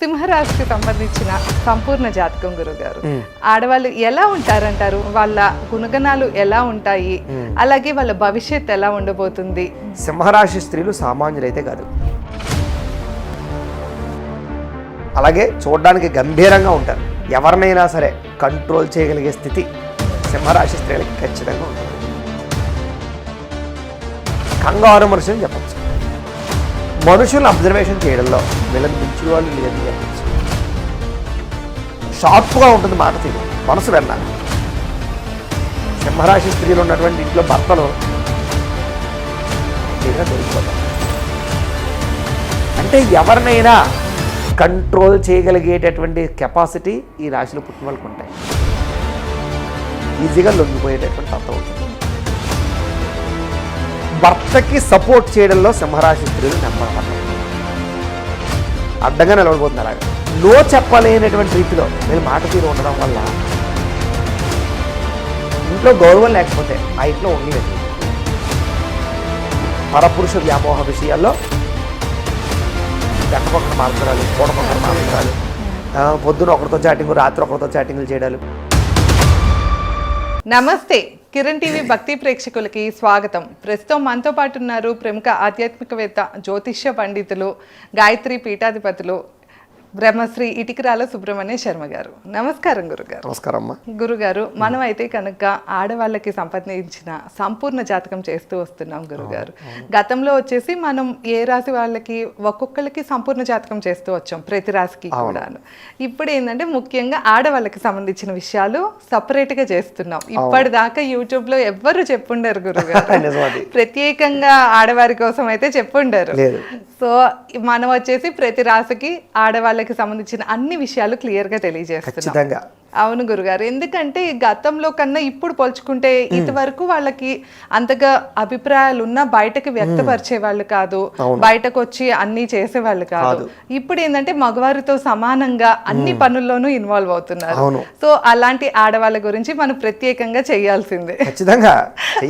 సింహరాశికి సంబంధించిన సంపూర్ణ జాతకం గురుగారు. ఆడవాళ్ళు ఎలా ఉంటారంటారు? వాళ్ళ గుణగణాలు ఎలా ఉంటాయి? అలాగే వాళ్ళ భవిష్యత్తు ఎలా ఉండబోతుంది? సింహరాశి స్త్రీలు సామాన్యులైతే కాదు, అలాగే చూడడానికి గంభీరంగా ఉంటారు. ఎవరినైనా సరే కంట్రోల్ చేయగలిగే స్థితి సింహరాశి స్త్రీలకి ఖచ్చితంగా ఉంటుంది. కంగారు మనుషులని చెప్పచ్చు. మనుషులను అబ్జర్వేషన్ చేయడంలో వీళ్ళని మించి వాళ్ళు లేదని చెప్పచ్చు. షార్ప్గా ఉంటుంది మాట తీరు, మనసు వెళ్ళాలి. సింహరాశి స్త్రీలు ఉన్నటువంటి ఇంట్లో భర్తలు దొరికిపోతారు. అంటే ఎవరినైనా కంట్రోల్ చేయగలిగేటటువంటి కెపాసిటీ ఈ రాశిలో పుట్టిన వాళ్ళకు ఉంటాయి. ఈజీగా లొంగిపోయేటటువంటి తత్వం ఉంటుంది. భర్తకి సపోర్ట్ చేయడంలో సింహరాశి స్త్రీలు నెంబర్ వన్. అడ్డంగా నిలబడిపోతుంది. అలాగే నో చెప్పలేనటువంటి రీతిలో మీరు మాట తీరు ఉండడం వల్ల ఇంట్లో గౌరవం లేకపోతే ఆ ఇంట్లో ఉండలేదు. పరపురుష వ్యామోహ విషయాల్లో గంటపక్కన మార్చడాలు, కూడపక్కన మార్చడాలు, పొద్దున ఒకరితో చాటింగ్, రాత్రి ఒకరితో చాటింగ్లు చేయడాలు. నమస్తే, కిరణ్ టీవీ భక్తి ప్రేక్షకులకి స్వాగతం. ప్రస్తుతం మనతో పాటు ఉన్నారు ప్రముఖ ఆధ్యాత్మికవేత్త, జ్యోతిష్య పండితులు, గాయత్రి పీఠాధిపతులు బ్రహ్మశ్రీ ఇటికరాల సుబ్రహ్మణ్య శర్మ గారు. నమస్కారం గురుగారు. నమస్కారం అమ్మా. గురుగారు, మనం అయితే కనుక ఆడవాళ్ళకి సంబంధించిన సంపూర్ణ జాతకం చేస్తూ వస్తున్నాం గురుగారు. గతంలో వచ్చేసి మనం ఏ రాశి వాళ్ళకి ఒక్కొక్కరికి సంపూర్ణ జాతకం చేస్తూ వచ్చాం, ప్రతి రాశికి కూడాను. ఇప్పుడు ఏంటంటే ముఖ్యంగా ఆడవాళ్ళకి సంబంధించిన విషయాలు సపరేట్ గా చేస్తున్నాం. ఇప్పటిదాకా యూట్యూబ్ లో ఎవ్వరు చెప్పుండరు గురుగారు, ప్రత్యేకంగా ఆడవారి కోసం అయితే చెప్పుండరు. సో మనం వచ్చేసి ప్రతి రాశికి ఆడవాళ్ళకి సంబంధించిన అన్ని విషయాలు క్లియర్ గా తెలియజేస్తున్నాం. అవును గురుగారు, ఎందుకంటే గతంలో కన్నా ఇప్పుడు పోల్చుకుంటే ఇంతవరకు వాళ్ళకి అంతగా అభిప్రాయాలు ఉన్నా బయటకు వ్యక్తపరిచే వాళ్ళు కాదు, బయటకు వచ్చి అన్ని చేసేవాళ్ళు కాదు. ఇప్పుడు ఏంటంటే మగవారితో సమానంగా అన్ని పనుల్లోనూ ఇన్వాల్వ్ అవుతున్నారు. సో అలాంటి ఆడవాళ్ళ గురించి మనం ప్రత్యేకంగా చేయాల్సిందే.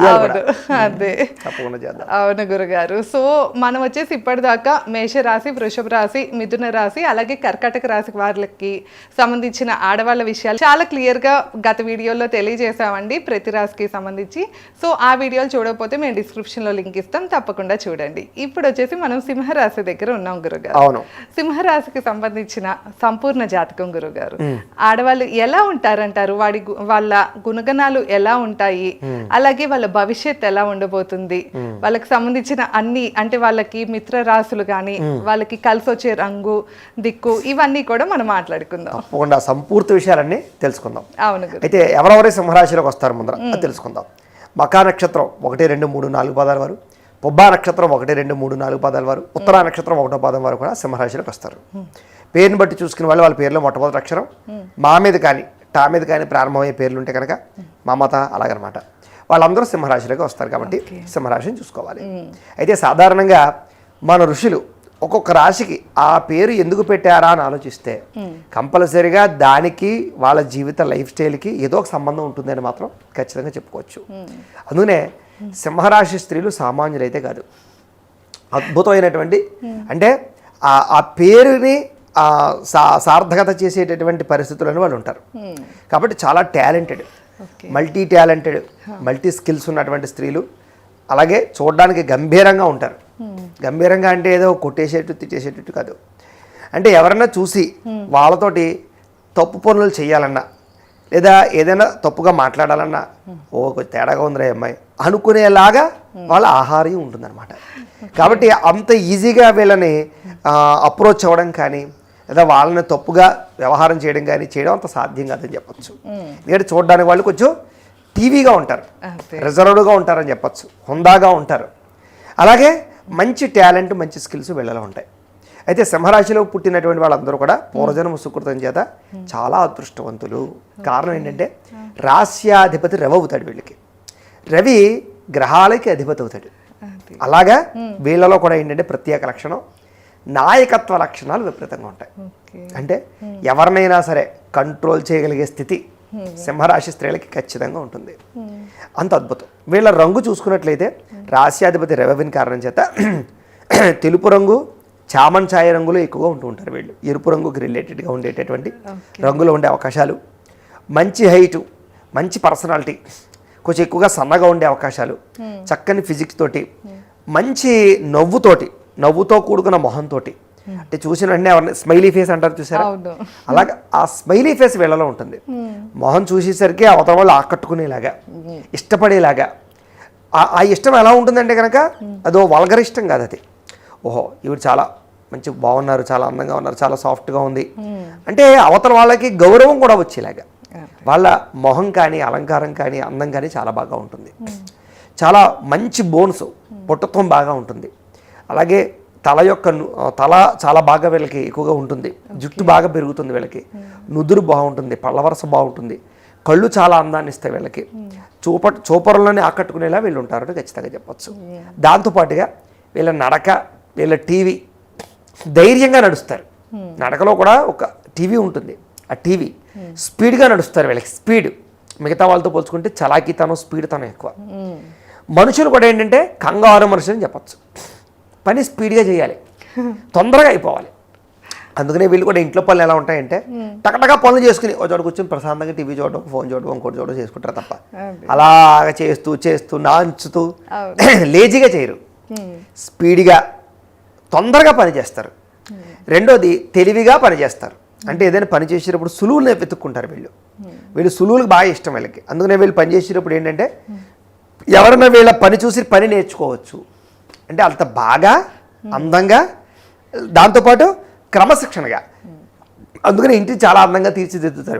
అవును, అదే. అవును గురుగారు. సో మనం వచ్చేసి ఇప్పటిదాకా మేషరాశి, వృషభ రాశి, మిథున రాశి, అలాగే కర్కాటక రాశి వాళ్ళకి సంబంధించిన ఆడవాళ్ళ విషయాలు చాలా క్లియర్ గా గత వీడియోలో తెలియజేసామండి, ప్రతి రాశికి సంబంధించి. సో ఆ వీడియోలు చూడకపోతే మేము డిస్క్రిప్షన్ లో లింక్ ఇస్తాం, తప్పకుండా చూడండి. ఇప్పుడు వచ్చేసి మనం సింహరాశి దగ్గర ఉన్నాం గురుగారు. సింహరాశికి సంబంధించిన సంపూర్ణ జాతకం గురుగారు. ఆడవాళ్ళు ఎలా ఉంటారంటారు? వాళ్ళ గుణగణాలు ఎలా ఉంటాయి? అలాగే వాళ్ళ భవిష్యత్తు ఎలా ఉండబోతుంది? వాళ్ళకి సంబంధించిన అన్ని, అంటే వాళ్ళకి మిత్ర రాశులు కానీ, వాళ్ళకి కలిసి వచ్చే రంగు, దిక్కు, ఇవన్నీ కూడా మనం మాట్లాడుకుందాం. తప్పకుండా సంపూర్తి విషయాలన్నీ తెలుసుకుందాం. అవును. అయితే ఎవరెవరి సింహరాశిలోకి వస్తారు ముందర అది తెలుసుకుందాం. మకా నక్షత్రం 1, 2, 3, 4 పాదాల వారు, పుబ్బా నక్షత్రం 1, 2, 3, 4 పాదాల వారు, ఉత్తరా నక్షత్రం 1వ పాదం వారు కూడా సింహరాశిలోకి వస్తారు. పేరుని బట్టి చూసుకునే వాళ్ళు వాళ్ళ పేరులో మొట్టమొదటి అక్షరం మా మీద కానీ టా మీద కానీ ప్రారంభమయ్యే పేర్లు ఉంటే కనుక మమత, అలాగనమాట. వాళ్ళందరూ సింహరాశిలోకి వస్తారు. కాబట్టి సింహరాశిని చూసుకోవాలి. అయితే సాధారణంగా మన ఋషులు ఒక్కొక్క రాశికి ఆ పేరు ఎందుకు పెట్టారా అని ఆలోచిస్తే కంపల్సరీగా దానికి వాళ్ళ జీవిత లైఫ్ స్టైల్కి ఏదో ఒక సంబంధం ఉంటుందని మాత్రం ఖచ్చితంగా చెప్పుకోవచ్చు. అందుకనే సింహరాశి స్త్రీలు సామాన్యులైతే కాదు, అద్భుతమైనటువంటి, అంటే ఆ పేరుని సార్థకత చేసేటటువంటి పరిస్థితులను వాళ్ళు ఉంటారు. కాబట్టి చాలా talented, multi talented, multi skills ఉన్నటువంటి స్త్రీలు. అలాగే చూడడానికి గంభీరంగా ఉంటారు. గంభీరంగా అంటే ఏదో కొట్టేసేట్టు తిట్టేసేటట్టు కాదు. అంటే ఎవరన్నా చూసి వాళ్ళతోటి తప్పు పనులు చేయాలన్నా, లేదా ఏదైనా తప్పుగా మాట్లాడాలన్నా, ఓ కొంచెం తేడాగా ఉందిరా అమ్మాయి అనుకునేలాగా వాళ్ళ ఆహార్యం ఉంటుందన్నమాట. కాబట్టి అంత ఈజీగా వీళ్ళని అప్రోచ్ అవ్వడం కానీ, లేదా వాళ్ళని తప్పుగా వ్యవహారం చేయడం కానీ చేయడం అంత సాధ్యం కాదని చెప్పచ్చు. ఎందుకంటే చూడడానికి వాళ్ళు కొంచెం టీవీగా ఉంటారు, రిజర్వ్డ్గా ఉంటారని చెప్పచ్చు, హుందాగా ఉంటారు. అలాగే మంచి టాలెంట్, మంచి స్కిల్స్ వీళ్ళలో ఉంటాయి. అయితే సింహరాశిలో పుట్టినటువంటి వాళ్ళందరూ కూడా పూర్వజన్మ సుకృతం చేత చాలా అదృష్టవంతులు. కారణం ఏంటంటే రాశ్యాధిపతి రవి అవుతాడు వీళ్ళకి. రవి గ్రహాలకి అధిపతి అవుతాడు. అలాగా వీళ్ళలో కూడా ఏంటంటే ప్రత్యేక లక్షణం, నాయకత్వ లక్షణాలు విపరీతంగా ఉంటాయి. అంటే ఎవరినైనా సరే కంట్రోల్ చేయగలిగే స్థితి సింహరాశి స్త్రీలకి ఖచ్చితంగా ఉంటుంది. అంత అద్భుతం. వీళ్ళ రంగు చూసుకున్నట్లయితే రాశ్యాధిపతి రవిని కారణం చేత తెలుపు రంగు, చామన్ ఛాయ రంగులో ఎక్కువగా ఉంటూ ఉంటారు వీళ్ళు. ఎరుపు రంగుకి రిలేటెడ్గా ఉండేటటువంటి రంగులో ఉండే అవకాశాలు, మంచి హైటు, మంచి పర్సనాలిటీ, కొంచెం ఎక్కువగా సన్నగా ఉండే అవకాశాలు, చక్కని ఫిజిక్స్ తోటి, మంచి నవ్వుతో కూడుకున్న మొహంతో, అంటే చూసిన వెంటనే ఎవరిని స్మైలీ ఫేస్ అంటారు చూసారా, అలాగా ఆ స్మైలీ ఫేస్ వీళ్ళలో ఉంటుంది. మొహం చూసేసరికి అవతల వాళ్ళు ఆకట్టుకునేలాగా, ఇష్టపడేలాగా. ఆ ఇష్టం ఎలా ఉంటుందంటే కనుక అదో వల్గర్ ఇష్టం కాదు, అది ఓహో ఇవి చాలా మంచి బాగున్నారు, చాలా అందంగా ఉన్నారు, చాలా సాఫ్ట్గా ఉంది అంటే అవతల వాళ్ళకి గౌరవం కూడా వచ్చేలాగా, వాళ్ళ మొహం కానీ అలంకారం కానీ అందం కానీ చాలా బాగా ఉంటుంది. చాలా మంచి బోన్స్, పొట్టత్వం బాగా ఉంటుంది. అలాగే తల చాలా బాగా వీళ్ళకి ఎక్కువగా ఉంటుంది, జుట్టు బాగా పెరుగుతుంది వీళ్ళకి, నుదురు బాగుంటుంది, పళ్ళవరస బాగుంటుంది, కళ్ళు చాలా అందాన్ని ఇస్తాయి వీళ్ళకి, చూపరులని ఆకట్టుకునేలా వీళ్ళు ఉంటారని ఖచ్చితంగా చెప్పచ్చు. దాంతోపాటుగా వీళ్ళ నడక, వీళ్ళ టీవీ ధైర్యంగా నడుస్తారు. నడకలో కూడా ఒక టీవీ ఉంటుంది, ఆ టీవీ స్పీడ్గా నడుస్తారు వీళ్ళకి. స్పీడ్ మిగతా వాళ్ళతో పోల్చుకుంటే చలాకీతనం, స్పీడ్ తనం ఎక్కువ. మనుషులు కూడా ఏంటంటే కంగారు మనుషులు అని చెప్పచ్చు. పని స్పీడ్గా చేయాలి, తొందరగా అయిపోవాలి. అందుకనే వీళ్ళు కూడా ఇంట్లో పనులు ఎలా ఉంటాయంటే టకటగా పనులు చేసుకుని ఒక చోట కూర్చొని ప్రశాంతంగా టీవీ చూడడం, ఫోన్ చూడడం, ఇంకోటి చూడడం చేసుకుంటారు తప్ప అలాగా చేస్తూ నాంచుతూ లేజీగా చేయరు. స్పీడ్గా తొందరగా పని చేస్తారు. రెండోది తెలివిగా పని చేస్తారు. అంటే ఏదైనా పని చేసేటప్పుడు సులువులు వెతుక్కుంటారు వీళ్ళు సులువులకు బాగా ఇష్టం వీళ్ళకి. అందుకనే వీళ్ళు పని చేసేటప్పుడు ఏంటంటే ఎవరైనా వీళ్ళ పని చూసి పని నేర్చుకోవచ్చు అంటే అంత బాగా అందంగా, దాంతోపాటు క్రమశిక్షణగా. అందుకని ఇంటిని చాలా అందంగా తీర్చిదిద్దుతారు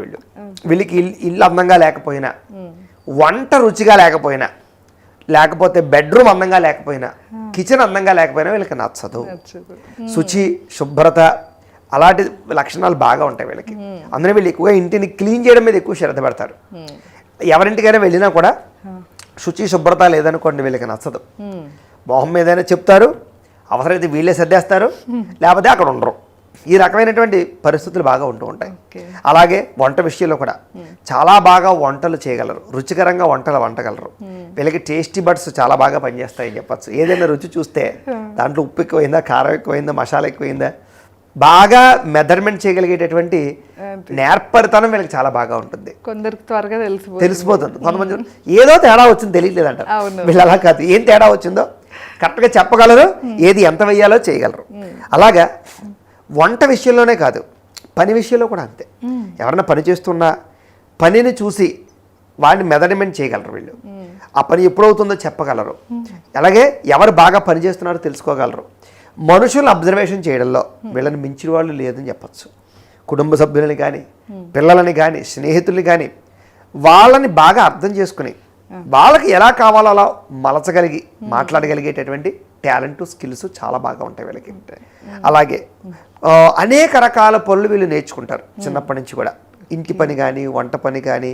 వీళ్ళకి ఇల్లు అందంగా లేకపోయినా, వంట రుచిగా లేకపోయినా, లేకపోతే బెడ్రూమ్ అందంగా లేకపోయినా, కిచెన్ అందంగా లేకపోయినా వీళ్ళకి నచ్చదు. శుచి, శుభ్రత అలాంటి లక్షణాలు బాగా ఉంటాయి వీళ్ళకి. అందుకని వీళ్ళు ఎక్కువగా ఇంటిని క్లీన్ చేయడం మీద ఎక్కువ శ్రద్ధ పెడతారు. ఎవరింటికైనా వెళ్ళినా కూడా శుచి శుభ్రత లేదనుకోండి వీళ్ళకి నచ్చదు. మొహం ఏదైనా చెప్తారు, అవసరమైతే వీళ్ళే సర్దేస్తారు, లేకపోతే అక్కడ ఉండరు. ఈ రకమైనటువంటి పరిస్థితులు బాగా ఉంటూ ఉంటాయి. అలాగే వంట విషయంలో కూడా చాలా బాగా వంటలు చేయగలరు, రుచికరంగా వంటగలరు. వీళ్ళకి టేస్టీ బడ్స్ చాలా బాగా పనిచేస్తాయని చెప్పచ్చు. ఏదైనా రుచి చూస్తే దాంట్లో ఉప్పు ఎక్కువైందా, కారం ఎక్కువైందా, మసాలా ఎక్కువైందా బాగా మెజర్మెంట్ చేయగలిగేటటువంటి నేర్పరితనం వీళ్ళకి చాలా బాగా ఉంటుంది. కొందరికి త్వరగా తెలిసిపోతుంది. కొంతమంది ఏదో తేడా వచ్చింది తెలియలేదంటారు. వీళ్ళు అలా కాదు, ఏం తేడా వచ్చిందో కరెక్ట్గా చెప్పగలరు, ఏది ఎంత వెయ్యాలో చేయగలరు. అలాగా వంట విషయంలోనే కాదు, పని విషయంలో కూడా అంతే. ఎవరైనా పని చేస్తున్నా పనిని చూసి వాడిని మెజర్మెంట్ చేయగలరు వీళ్ళు. ఆ పని ఎప్పుడవుతుందో చెప్పగలరు. అలాగే ఎవరు బాగా పని చేస్తున్నారో తెలుసుకోగలరు. మనుషులను అబ్జర్వేషన్ చేయడంలో వీళ్ళని మించిన వాళ్ళు లేదని చెప్పచ్చు. కుటుంబ సభ్యులని కానీ, పిల్లలని కానీ, స్నేహితుల్ని కానీ వాళ్ళని బాగా అర్థం చేసుకుని వాళ్ళకి ఎలా కావాలో అలా మలచగలిగి మాట్లాడగలిగేటటువంటి టాలెంట్, స్కిల్స్ చాలా బాగా ఉంటాయి వీళ్ళకి. అలాగే అనేక రకాల పనులు వీళ్ళు నేర్చుకుంటారు చిన్నప్పటి నుంచి కూడా. ఇంటి పని కానీ, వంట పని కానీ,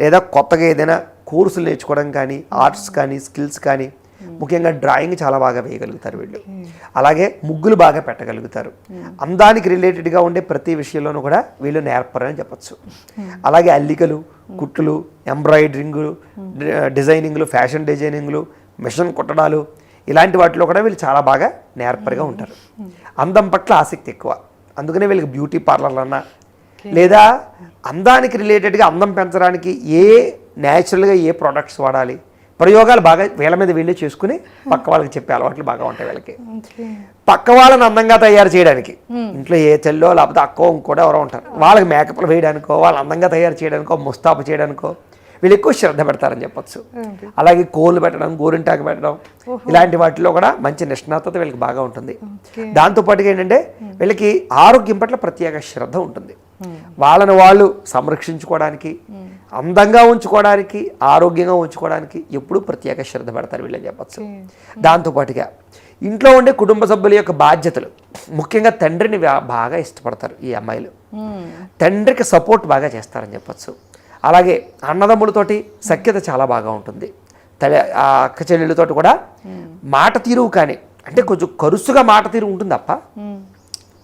లేదా కొత్తగా ఏదైనా కోర్సులు నేర్చుకోవడం కానీ, ఆర్ట్స్ కానీ, స్కిల్స్ కానీ, ముఖ్యంగా డ్రాయింగ్ చాలా బాగా వేయగలుగుతారు వీళ్ళు. అలాగే ముగ్గులు బాగా పెట్టగలుగుతారు. అందానికి రిలేటెడ్గా ఉండే ప్రతి విషయంలోనూ కూడా వీళ్ళు నేర్పరని చెప్పచ్చు. అలాగే అల్లికలు, కుట్లు, ఎంబ్రాయిడరింగ్లు, డిజైనింగ్లు, ఫ్యాషన్ డిజైనింగ్లు, మిషన్ కుట్టడాలు ఇలాంటి వాటిలో కూడా వీళ్ళు చాలా బాగా నేర్పరిగా ఉంటారు. అందం పట్ల ఆసక్తి ఎక్కువ. అందుకనే వీళ్ళకి బ్యూటీ పార్లర్లన్నా లేదా అందానికి రిలేటెడ్గా అందం పెంచడానికి న్యాచురల్గా ఏ ప్రోడక్ట్స్ వాడాలి, ప్రయోగాలు బాగా వీళ్ళ మీద వీళ్ళే చేసుకుని పక్క వాళ్ళకి చెప్పే అలవాట్లు బాగా ఉంటాయి వీళ్ళకి. పక్క వాళ్ళని అందంగా తయారు చేయడానికి ఇంట్లో ఏ చెల్లో లేకపోతే అక్కో ఇంకోటి ఎవరో ఉంటారు, వాళ్ళకి మేకప్లు వేయడానికో, వాళ్ళు అందంగా తయారు చేయడానికో, ముస్తాబు చేయడానికో వీళ్ళు ఎక్కువ శ్రద్ధ పెడతారని చెప్పచ్చు. అలాగే కోళ్ళు పెట్టడం, గోరింటాకు పెట్టడం ఇలాంటి వాటిలో కూడా మంచి నిష్ణాతత వీళ్ళకి బాగా ఉంటుంది. దాంతోపాటుగా ఏంటంటే వీళ్ళకి ఆరోగ్యం పట్ల ప్రత్యేక శ్రద్ధ ఉంటుంది. వాళ్ళని వాళ్ళు సంరక్షించుకోవడానికి, అందంగా ఉంచుకోవడానికి, ఆరోగ్యంగా ఉంచుకోవడానికి ఎప్పుడూ ప్రత్యేక శ్రద్ధ పెడతారు వీళ్ళని చెప్పచ్చు. దాంతోపాటుగా ఇంట్లో ఉండే కుటుంబ సభ్యుల యొక్క బాధ్యతలు, ముఖ్యంగా తండ్రిని బాగా ఇష్టపడతారు ఈ అమ్మాయిలు. తండ్రికి సపోర్ట్ బాగా చేస్తారని చెప్పచ్చు. అలాగే అన్నదమ్ములతోటి సఖ్యత చాలా బాగా ఉంటుంది. ఆ అక్క చెల్లెళ్ళతోటి కూడా మాట తీరు కానీ, అంటే కొంచెం కరుసుగా మాట తీరు ఉంటుంది తప్ప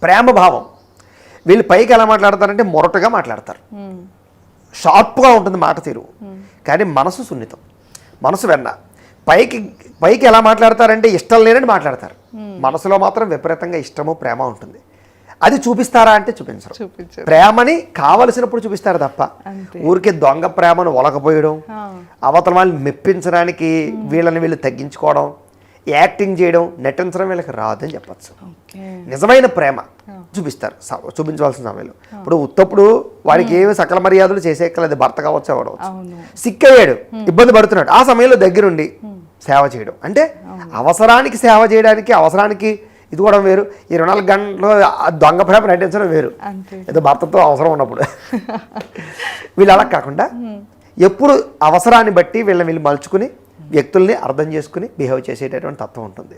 ప్రేమ భావం. వీళ్ళు పైకి ఎలా మాట్లాడతారంటే మొరటుగా మాట్లాడతారు, షార్ప్గా ఉంటుంది మాట తీరు, కానీ మనసు సున్నితం, మనసు వెన్న. పైకి పైకి ఎలా మాట్లాడతారంటే ఇష్టం లేనని మాట్లాడతారు, మనసులో మాత్రం విపరీతంగా ఇష్టము ప్రేమ ఉంటుంది. అది చూపిస్తారా అంటే చూపించరు. ప్రేమని కావలసినప్పుడు చూపిస్తారు తప్ప ఊరికే దొంగ ప్రేమను ఒలకపోయడం, అవతల వాళ్ళని మెప్పించడానికి వీళ్ళని తగ్గించుకోవడం, యాక్టింగ్ చేయడం, నటించడం వీళ్ళకి రాదని చెప్పచ్చు. నిజమైన ప్రేమ చూపిస్తారు చూపించవలసిన సమయంలో. ఇప్పుడు ఉత్తప్పుడు వాడికి ఏమి సకల మర్యాదలు చేసేక్కలేదు, భర్త కావచ్చు ఎవడవచ్చు, సిక్కయ్యాడు, ఇబ్బంది పడుతున్నాడు, ఆ సమయంలో దగ్గరుండి సేవ చేయడం. అంటే అవసరానికి సేవ చేయడానికి, అవసరానికి ఇది కూడా వేరు. 24 గంటలు దొంగ ప్రేమ నటించడం వేరు, ఏదో భర్తతో అవసరం ఉన్నప్పుడు. వీళ్ళు అలా కాకుండా ఎప్పుడు అవసరాన్ని బట్టి వీళ్ళు మలుచుకుని వ్యక్తుల్ని అర్థం చేసుకుని బిహేవ్ చేసేటటువంటి తత్వం ఉంటుంది.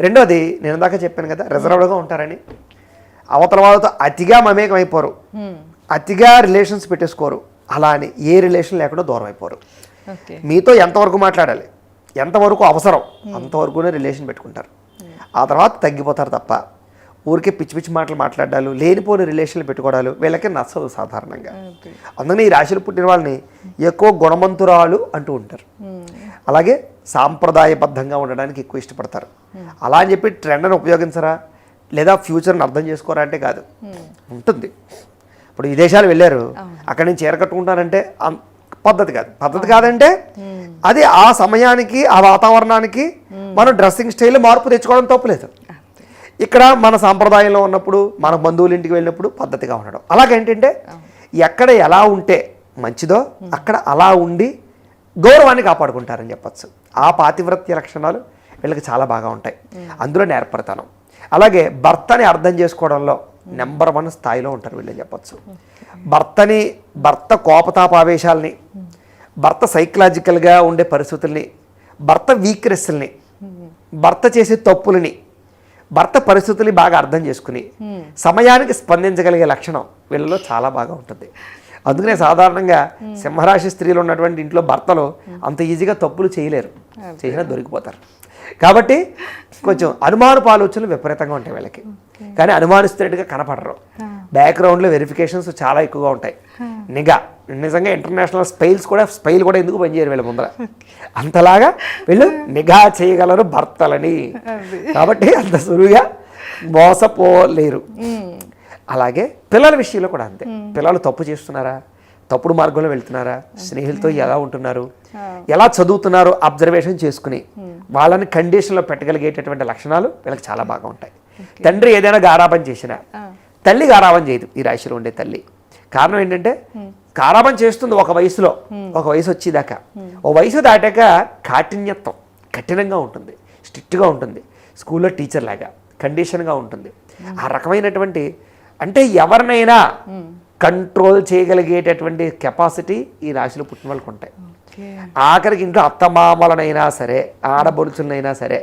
రెండోది నేను ఇందాక చెప్పాను కదా, రిజర్వ్డ్గా ఉంటారని. అవతల వాళ్ళతో అతిగా మమేకం అయిపోరు, అతిగా రిలేషన్స్ పెట్టేసుకోరు. అలా అని ఏ రిలేషన్ లేకుండా దూరం అయిపోరు. మీతో ఎంతవరకు మాట్లాడాలి, ఎంతవరకు అవసరం అంతవరకునే రిలేషన్ పెట్టుకుంటారు. ఆ తర్వాత తగ్గిపోతారు తప్ప ఊరికే పిచ్చి పిచ్చి మాటలు మాట్లాడాలు, లేనిపోని రిలేషన్లు పెట్టుకోవడాలు వీళ్ళకి నచ్చదు సాధారణంగా. అందుకని ఈ రాశిలో పుట్టిన వాళ్ళని ఎక్కువ గుణవంతురాలు అంటూ ఉంటారు. అలాగే సాంప్రదాయబద్ధంగా ఉండడానికి ఎక్కువ ఇష్టపడతారు. అలా అని చెప్పి ట్రెండ్ని ఉపయోగించరా లేదా ఫ్యూచర్ని అర్థం చేసుకోరా అంటే కాదు, ఉంటుంది. ఇప్పుడు విదేశాలు వెళ్ళారు, అక్కడి నుంచి చీర కట్టుకుంటారంటే పద్ధతి కాదు. పద్ధతి కాదంటే అది ఆ సమయానికి ఆ వాతావరణానికి మనం డ్రెస్సింగ్ స్టైల్లో మార్పు తెచ్చుకోవడం తప్పులేదు. ఇక్కడ మన సాంప్రదాయంలో ఉన్నప్పుడు మన బంధువుల ఇంటికి వెళ్ళినప్పుడు పద్ధతిగా ఉండడం. అలాగేంటంటే ఎక్కడ ఎలా ఉంటే మంచిదో అక్కడ అలా ఉండి గౌరవాన్ని కాపాడుకుంటారని చెప్పచ్చు. ఆ పాతివ్రత్య లక్షణాలు వీళ్ళకి చాలా బాగా ఉంటాయి. అందులో నేర్పడతాను. అలాగే భర్తని అర్థం చేసుకోవడంలో నెంబర్ 1 స్థాయిలో ఉంటారు వీళ్ళని చెప్పచ్చు. భర్త కోపతాపావేశాలని, భర్త సైకలాజికల్గా ఉండే పరిస్థితుల్ని, భర్త వీక్నెస్ని, భర్త చేసే తప్పులని, భర్త పరిస్థితుల్ని బాగా అర్థం చేసుకుని సమయానికి స్పందించగలిగే లక్షణం వీళ్ళలో చాలా బాగా ఉంటుంది. అందుకనే సాధారణంగా సింహరాశి స్త్రీలు ఉన్నటువంటి ఇంట్లో భర్తలు అంత ఈజీగా తప్పులు చేయలేరు, చేసినా దొరికిపోతారు. కాబట్టి కొంచెం అనుమానపు ఆలోచనలు విపరీతంగా ఉంటాయి వీళ్ళకి, కానీ అనుమానిస్తున్నట్టుగా కనపడరు. బ్యాక్గ్రౌండ్లో వెరిఫికేషన్స్ చాలా ఎక్కువగా ఉంటాయి. నిజంగా ఇంటర్నేషనల్ స్పైల్ కూడా ఎందుకు పనిచేయరు వీళ్ళ ముందర, అంతలాగా వీళ్ళు నిఘా చేయగలరు భర్తలని. కాబట్టి అంత సులువుగా మోసపోలేరు. అలాగే పిల్లల విషయంలో కూడా అంతే. పిల్లలు తప్పు చేస్తున్నారా, తప్పుడు మార్గంలో వెళ్తున్నారా, స్నేహితులతో ఎలా ఉంటున్నారు, ఎలా చదువుతున్నారో అబ్జర్వేషన్ చేసుకుని వాళ్ళని కండిషన్లో పెట్టగలిగేటటువంటి లక్షణాలు వీళ్ళకి చాలా బాగా ఉంటాయి. తండ్రి ఏదైనా గారాబం చేసినా తల్లి గారాబం చేయదు ఈ రాశిలో ఉండే తల్లి. కారణం ఏంటంటే గారాబం చేస్తుంది ఒక వయసులో, ఒక వయసు వచ్చేదాకా. ఓ వయసు దాటాక కాఠిన్యత్వం, కఠినంగా ఉంటుంది, స్ట్రిక్ట్గా ఉంటుంది, స్కూల్లో టీచర్ లాగా కండిషన్గా ఉంటుంది. ఆ రకమైనటువంటి అంటే ఎవరినైనా కంట్రోల్ చేయగలిగేటటువంటి కెపాసిటీ ఈ రాశిలో పుట్టిన వాళ్ళకి ఉంటాయి. ఆఖరికి ఇంట్లో అత్తమామలనైనా సరే, ఆడబొడుచులనైనా సరే,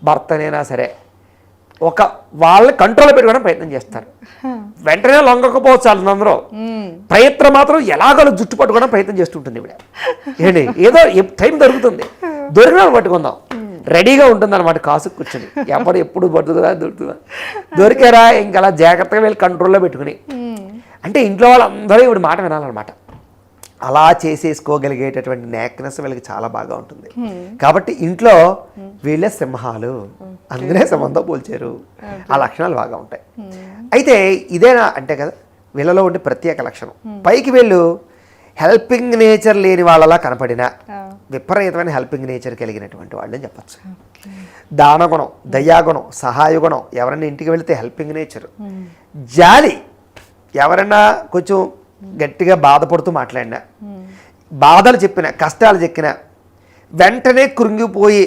భర్తనైనా సరే ఒక వాళ్ళని కంట్రోల్ పెట్టుకోవడం ప్రయత్నం చేస్తారు. వెంటనే లొంగకపోవచ్చు అందరూ, ప్రయత్నం మాత్రం ఎలాగో జుట్టు పట్టుకోవడం ప్రయత్నం చేస్తుంటుంది ఇవిడ. ఏంటి ఏదో టైం దొరుకుతుంది, దొరికిన పట్టుకుందాం రెడీగా ఉంటుంది అనమాట. కాసు కూర్చొని ఎప్పుడు పట్టుకుదా దొరికారా ఇంకలా జాగ్రత్తగా వీళ్ళు కంట్రోల్లో పెట్టుకుని, అంటే ఇంట్లో వాళ్ళందరూ ఇప్పుడు మాట వినాలన్నమాట. అలా చేసేసుకోగలిగేటటువంటి నేక్నెస్ వీళ్ళకి చాలా బాగా ఉంటుంది. కాబట్టి ఇంట్లో వీళ్ళే సింహాలు, అందుకనే సింహంతో పోల్చారు. ఆ లక్షణాలు బాగా ఉంటాయి. అయితే ఇదేనా అంటే కదా వీళ్ళలో ఉండే ప్రత్యేక లక్షణం. పైకి వీళ్ళు హెల్పింగ్ నేచర్ లేని వాళ్ళలా కనపడినా విపరీతమైన హెల్పింగ్ నేచర్ కలిగినటువంటి వాళ్ళు అని చెప్పచ్చు. దానగుణం, దయాగుణం, సహాయ గుణం, ఎవరైనా ఇంటికి వెళితే హెల్పింగ్ నేచర్, జాలి, ఎవరైనా కొంచెం గట్టిగా బాధపడుతూ మాట్లాడినా, బాధలు చెప్పినా, కష్టాలు చెప్పినా వెంటనే కృంగిపోయి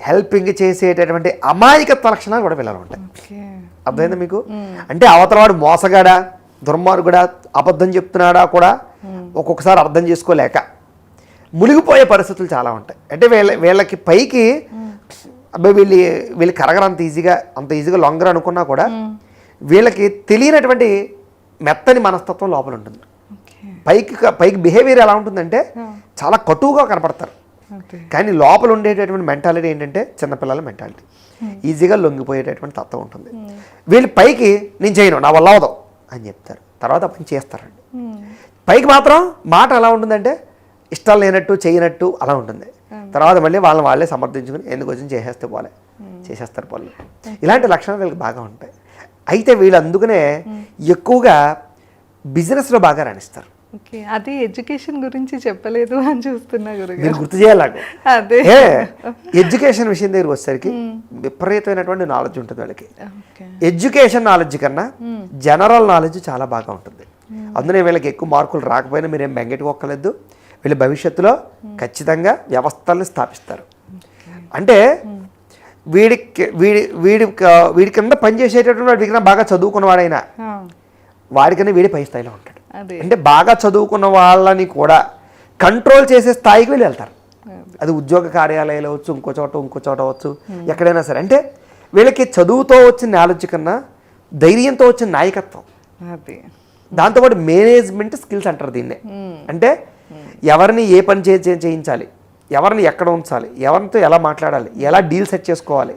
హెల్పింగ్ చేసేటటువంటి అమాయకత్వ లక్షణాలు కూడా వీళ్ళలో ఉంటాయి. అర్థమైందా మీకు? అంటే అవతలవాడు మోసగాడా, దుర్మార్గుడా, అబద్ధం చెప్తున్నాడా కూడా ఒక్కొక్కసారి అర్థం చేసుకోలేక మునిగిపోయే పరిస్థితులు చాలా ఉంటాయి. అంటే వీళ్ళకి పైకి అబ్బాయి వీళ్ళు కరగరు అంత ఈజీగా లొంగరు అనుకున్నా కూడా వీళ్ళకి తెలియనటువంటి మెత్తని మనస్తత్వం లోపల ఉంటుంది. పైకి బిహేవియర్ ఎలా ఉంటుందంటే చాలా కటువుగా కనపడతారు, కానీ లోపల ఉండేటటువంటి మెంటాలిటీ ఏంటంటే చిన్నపిల్లల మెంటాలిటీ, ఈజీగా లొంగిపోయేటటువంటి తత్వం ఉంటుంది. వీళ్ళు పైకి నేను చేయను, నా వల్ల అవదు అని చెప్తారు, తర్వాత అప్పుడు చేస్తారండి. పైకి మాత్రం మాట ఎలా ఉంటుందంటే ఇష్టాలు లేనట్టు చేయనట్టు అలా ఉంటుంది, తర్వాత మళ్ళీ వాళ్ళే సమర్థించుకుని ఎందుకు వచ్చి చేసేస్తారు పనులు. ఇలాంటి లక్షణాలు వీళ్ళకి బాగా ఉంటాయి. అయితే వీళ్ళు అందుకనే ఎక్కువగా బిజినెస్లో బాగా రాణిస్తారు. ఓకే, అది ఎడ్యుకేషన్ గురించి చెప్పలేదు అని చూస్తున్నా గురుగారు. మీరు గుర్తు చేయాలి. అదే ఎడ్యుకేషన్ విషయం దగ్గరికి వచ్చేసరికి విపరీతమైనటువంటి నాలెడ్జ్ ఉంటుంది వాళ్ళకి. ఎడ్యుకేషన్ నాలెడ్జ్ కన్నా జనరల్ నాలెడ్జ్ చాలా బాగా ఉంటుంది. అందులో వీళ్ళకి ఎక్కువ మార్కులు రాకపోయినా మీరేం బెంగెట్టుకోక్కర్లేదు. వీళ్ళు భవిష్యత్తులో ఖచ్చితంగా వ్యవస్థల్ని స్థాపిస్తారు. అంటే వీడి కింద పనిచేసేటటువంటి వాడికన్నా బాగా చదువుకున్నవాడైనా వాడికన్నా వీడి పై స్థాయిలో ఉంటాడు. అంటే బాగా చదువుకున్న వాళ్ళని కూడా కంట్రోల్ చేసే స్థాయికి వీళ్ళు వెళ్తారు. అది ఉద్యోగ కార్యాలయాలు అవచ్చు, ఇంకో చోట అవచ్చు, ఎక్కడైనా సరే. అంటే వీళ్ళకి చదువుతో వచ్చిన నాలెడ్జ్ కన్నా ధైర్యంతో వచ్చిన నాయకత్వం, దాంతోపాటు మేనేజ్మెంట్ స్కిల్స్ అంటారు దీన్నే. అంటే ఎవరిని ఏ పని చేయించాలి, ఎవరిని ఎక్కడ ఉంచాలి, ఎవరితో ఎలా మాట్లాడాలి, ఎలా డీల్ సెట్ చేసుకోవాలి,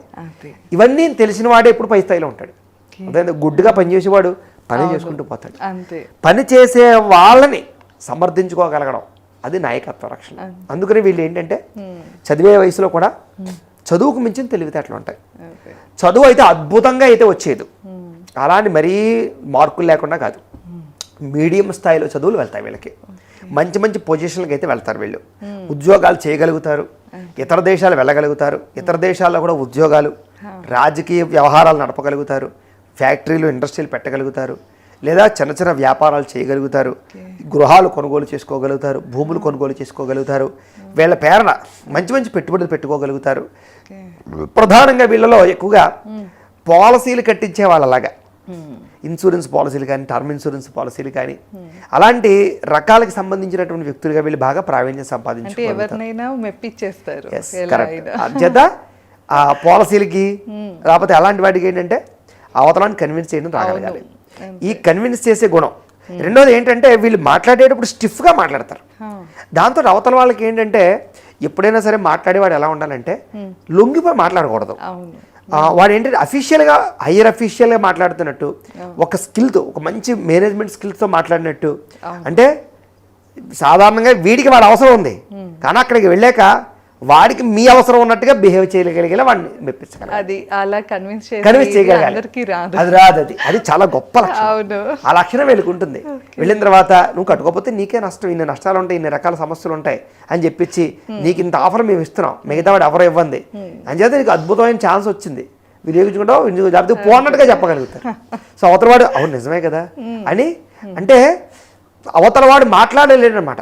ఇవన్నీ తెలిసిన వాడే ఇప్పుడు పై స్థాయిలో ఉంటాడు. అదే గుడ్డుగా పనిచేసేవాడు పని చేసుకుంటూ పోతాడు. పని చేసే వాళ్ళని సమర్థించుకోగలగడం అది నాయకత్వ రక్షణ. అందుకని వీళ్ళు ఏంటంటే చదివే వయసులో కూడా చదువుకు మించిన తెలివితేటలు ఉంటాయి. చదువు అయితే అద్భుతంగా అయితే వచ్చేది, అలాని మరీ మార్కులు లేకుండా కాదు, మీడియం స్థాయిలో చదువులు వెళ్తాయి వీళ్ళకి. మంచి మంచి పొజిషన్లకు అయితే వెళ్తారు వీళ్ళు. ఉద్యోగాలు చేయగలుగుతారు, ఇతర దేశాలు వెళ్ళగలుగుతారు, ఇతర దేశాల్లో కూడా ఉద్యోగాలు, రాజకీయ వ్యవహారాలు నడపగలుగుతారు, ఫ్యాక్టరీలు ఇండస్ట్రీలు పెట్టగలుగుతారు, లేదా చిన్న చిన్న వ్యాపారాలు చేయగలుగుతారు, గృహాలు కొనుగోలు చేసుకోగలుగుతారు, భూములు కొనుగోలు చేసుకోగలుగుతారు, వీళ్ళ పేరన మంచి మంచి పెట్టుబడులు పెట్టుకోగలుగుతారు. ప్రధానంగా వీళ్ళలో ఎక్కువగా పాలసీలు కట్టించే వాళ్ళలాగా ఇన్సూరెన్స్ పాలసీలు కానీ, టర్మ్ ఇన్సూరెన్స్ పాలసీలు కానీ, అలాంటి రకాలకు సంబంధించినటువంటి వ్యక్తులుగా వీళ్ళు బాగా ప్రావీణ్యం సంపాదించుకుంటారు. అంచేత ఆ పాలసీలకి లేకపోతే అలాంటి వాటికి ఏంటంటే అవతలాన్ని కన్విన్స్ చేయడం రాగలగాలి. ఈ కన్విన్స్ చేసే గుణం. రెండోది ఏంటంటే వీళ్ళు మాట్లాడేటప్పుడు స్టిఫ్గా మాట్లాడతారు. దాంతో అవతల వాళ్ళకి ఏంటంటే ఎప్పుడైనా సరే మాట్లాడేవాడు ఎలా ఉండాలంటే లొంగిపోయి మాట్లాడకూడదు. వాడు ఏంటంటే అఫీషియల్గా హయ్యర్ అఫీషియల్గా మాట్లాడుతున్నట్టు, ఒక స్కిల్తో, ఒక మంచి మేనేజ్మెంట్ స్కిల్స్తో మాట్లాడినట్టు. అంటే సాధారణంగా వీడికి వాడు అవసరం ఉంది, కానీ అక్కడికి వెళ్ళాక వాడికి మీ అవసరం ఉన్నట్టుగా బిహేవ్ చేయగలిగేలా వాడిని మెప్పించగలగాలి. అది రాదు. అది చాలా గొప్ప లక్షణం. ఆ లక్షణం వీళ్ళకి ఉంటుంది. వెళ్ళిన తర్వాత నువ్వు కట్టుకోకపోతే నీకే నష్టం, ఇన్ని నష్టాలు ఉంటాయి, ఇన్ని రకాల సమస్యలు ఉంటాయి అని చెప్పించి నీకు ఇంత ఆఫర్ మేము ఇస్తున్నాం, మిగతా వాడు ఎవరో ఇవ్వండి అని చేస్తే నీకు అద్భుతమైన ఛాన్స్ వచ్చింది, వినియోగించుకుంటావు, లేకపోతే పోన్నట్టుగా చెప్పగలుగుతారు. సో అవతల వాడు అవును నిజమే కదా అని అంటే అవతల వాడు మాట్లాడలేడు అనమాట.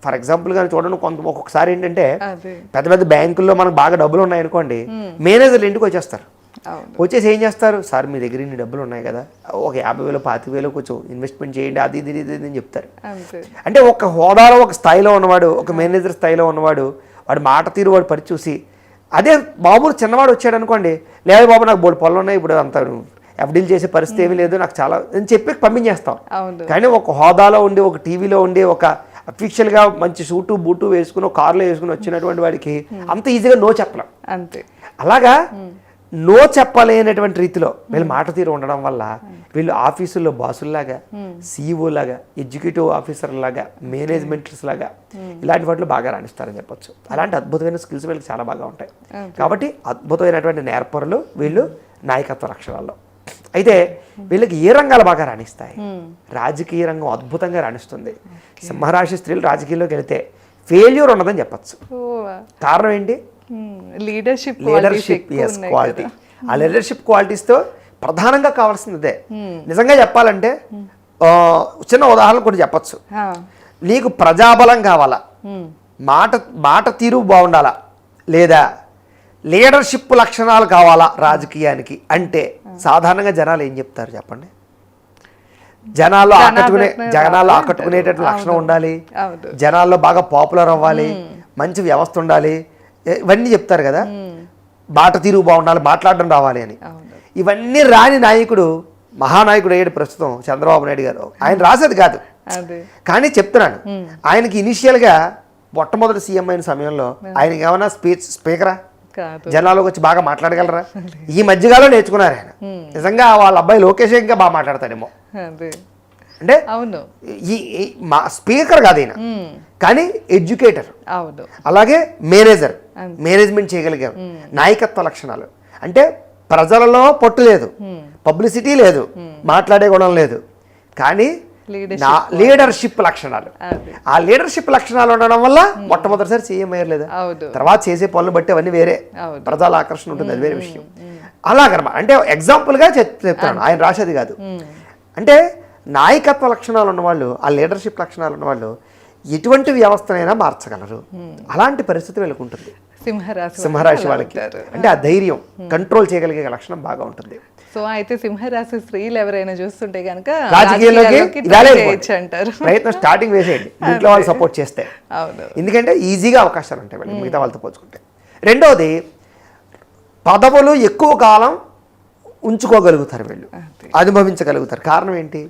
ఫర్ ఎగ్జాంపుల్ కానీ చూడండి, ఒక్కొక్కసారి ఏంటంటే పెద్ద పెద్ద బ్యాంకుల్లో మనకు బాగా డబ్బులు ఉన్నాయి అనుకోండి, మేనేజర్లు ఇంటికి వచ్చేస్తారు. వచ్చేసి ఏం చేస్తారు, సార్ మీ దగ్గర ఇన్ని డబ్బులు ఉన్నాయి కదా, ఒక 50,000 25,000 కొంచెం ఇన్వెస్ట్మెంట్ చేయండి, అది ఇది ఇది అని చెప్తారు. అంటే ఒక హోదాలో ఒక స్థాయిలో ఉన్నవాడు, ఒక మేనేజర్ స్థాయిలో ఉన్నవాడు, వాడు మాట తీరు వాడు పరి చూసి, అదే మామూలు చిన్నవాడు వచ్చాడు అనుకోండి, లేదు బాబు నాకు బోర్డు పనులు ఉన్నాయి, ఇప్పుడు అంత ఎఫ్డీలు చేసే పరిస్థితి ఏమీ లేదు, నాకు చాలా అని చెప్పి పంపించేస్తాం. కానీ ఒక హోదాలో ఉండి, ఒక టీవీలో ఉండి, ఒక అఫీషియల్గా మంచి సూటు బూటు వేసుకుని కార్లో వేసుకుని వచ్చినటువంటి వాడికి అంత ఈజీగా నో చెప్పలేం. అంతే. అలాగా నో చెప్పలేనటువంటి రీతిలో వీళ్ళు మాట తీరు ఉండడం వల్ల వీళ్ళు ఆఫీసుల్లో బాసుల్లాగా, సీఈఓలాగా, ఎగ్జిక్యూటివ్ ఆఫీసర్లాగా, మేనేజ్మెంట్స్ లాగా ఇలాంటి వాటిలో బాగా రాణిస్తారని చెప్పొచ్చు. అలాంటి అద్భుతమైన స్కిల్స్ వీళ్ళకి చాలా బాగా ఉంటాయి. కాబట్టి అద్భుతమైనటువంటి నేర్పరులు వీళ్ళు నాయకత్వ లక్షణాల్లో. అయితే వీళ్ళకి ఏ రంగాలు బాగా రాణిస్తాయి? రాజకీయ రంగం అద్భుతంగా రాణిస్తుంది. సింహరాశి స్త్రీలు రాజకీయాల్లోకి వెళితే ఫెయిల్యూర్ ఉండదని చెప్పచ్చు. కారణం ఏంటి? Leadership quality. ఆ లీడర్షిప్ క్వాలిటీస్తో ప్రధానంగా కావాల్సింది అదే. నిజంగా చెప్పాలంటే చిన్న ఉదాహరణ కూడా చెప్పచ్చు. నీకు ప్రజాబలం కావాలా, మాట తీరు బాగుండాలా, లేదా లీడర్షిప్ లక్షణాలు కావాలా రాజకీయానికి అంటే సాధారణంగా జనాలు ఏం చెప్తారు చెప్పండి? జనాల్లో ఆకట్టుకునేటట్టు లక్షణం ఉండాలి, జనాల్లో బాగా పాపులర్ అవ్వాలి, మంచి వ్యవస్థ ఉండాలి, ఇవన్నీ చెప్తారు కదా. మాట తీరు బాగుండాలి, మాట్లాడడం రావాలి అని. ఇవన్నీ రాని నాయకుడు మహానాయకుడు అయ్యాడు ప్రస్తుతం చంద్రబాబు నాయుడు గారు. ఆయన రాసేది కాదు, కానీ చెప్తున్నాను. ఆయనకి ఇనిషియల్గా మొట్టమొదటి సీఎం అయిన సమయంలో ఆయనకి ఏమైనా స్పీకరా, జనాలకు వచ్చి బాగా మాట్లాడగలరా? ఈ మధ్యకాలంలో నేర్చుకున్నారు ఆయన. నిజంగా వాళ్ళ అబ్బాయి లోకేష్ ఇంకా బాగా మాట్లాడతాడేమో. అంటే అవును, ఈ స్పీకర్ కాదు ఈయన, కానీ ఎడ్యుకేటర్, అవును. అలాగే మేనేజ్మెంట్ చేయగలిగారు. నాయకత్వ లక్షణాలు అంటే ప్రజలలో పట్టు లేదు, పబ్లిసిటీ లేదు, మాట్లాడే గుణం లేదు, కానీ లీడర్షిప్ లక్షణాలు. ఆ లీడర్షిప్ లక్షణాలు ఉండడం వల్ల మొట్టమొదటిసారి సీఎం అయ్యారు లేదా, తర్వాత చేసే పనులు బట్టి అవన్నీ వేరే, ప్రజల ఆకర్షణ ఉంటుంది, అది వేరే విషయం. అలాగనమాట. అంటే ఎగ్జాంపుల్గా చెప్తాను, ఆయన రాసేది కాదు. అంటే నాయకత్వ లక్షణాలు ఉన్నవాళ్ళు, ఆ లీడర్షిప్ లక్షణాలు ఉన్నవాళ్ళు ఎటువంటి వ్యవస్థనైనా మార్చగలరు. అలాంటి పరిస్థితి వీళ్ళకు ఉంటుంది సింహరాశి వాళ్ళకి. అంటే ఆ ధైర్యం, కంట్రోల్ చేయగలిగే లక్షణం బాగా ఉంటుంది. సో అయితే సింహరాశి స్త్రీలు ఎవరైనా చూస్తుంటే కనుక రాజకీయాల్లోకి అంటారు, ప్రయత్నం స్టార్టింగ్ వేసేయండి ఇంట్లో వాళ్ళు సపోర్ట్ చేస్తే. ఎందుకంటే ఈజీగా అవకాశాలు ఉంటాయి వీళ్ళకి మిగతా వాళ్ళతో పోల్చుకుంటే. రెండోది, పదవులు ఎక్కువ కాలం ఉంచుకోగలుగుతారు వీళ్ళు, అనుభవించగలుగుతారు. కారణం ఏంటి,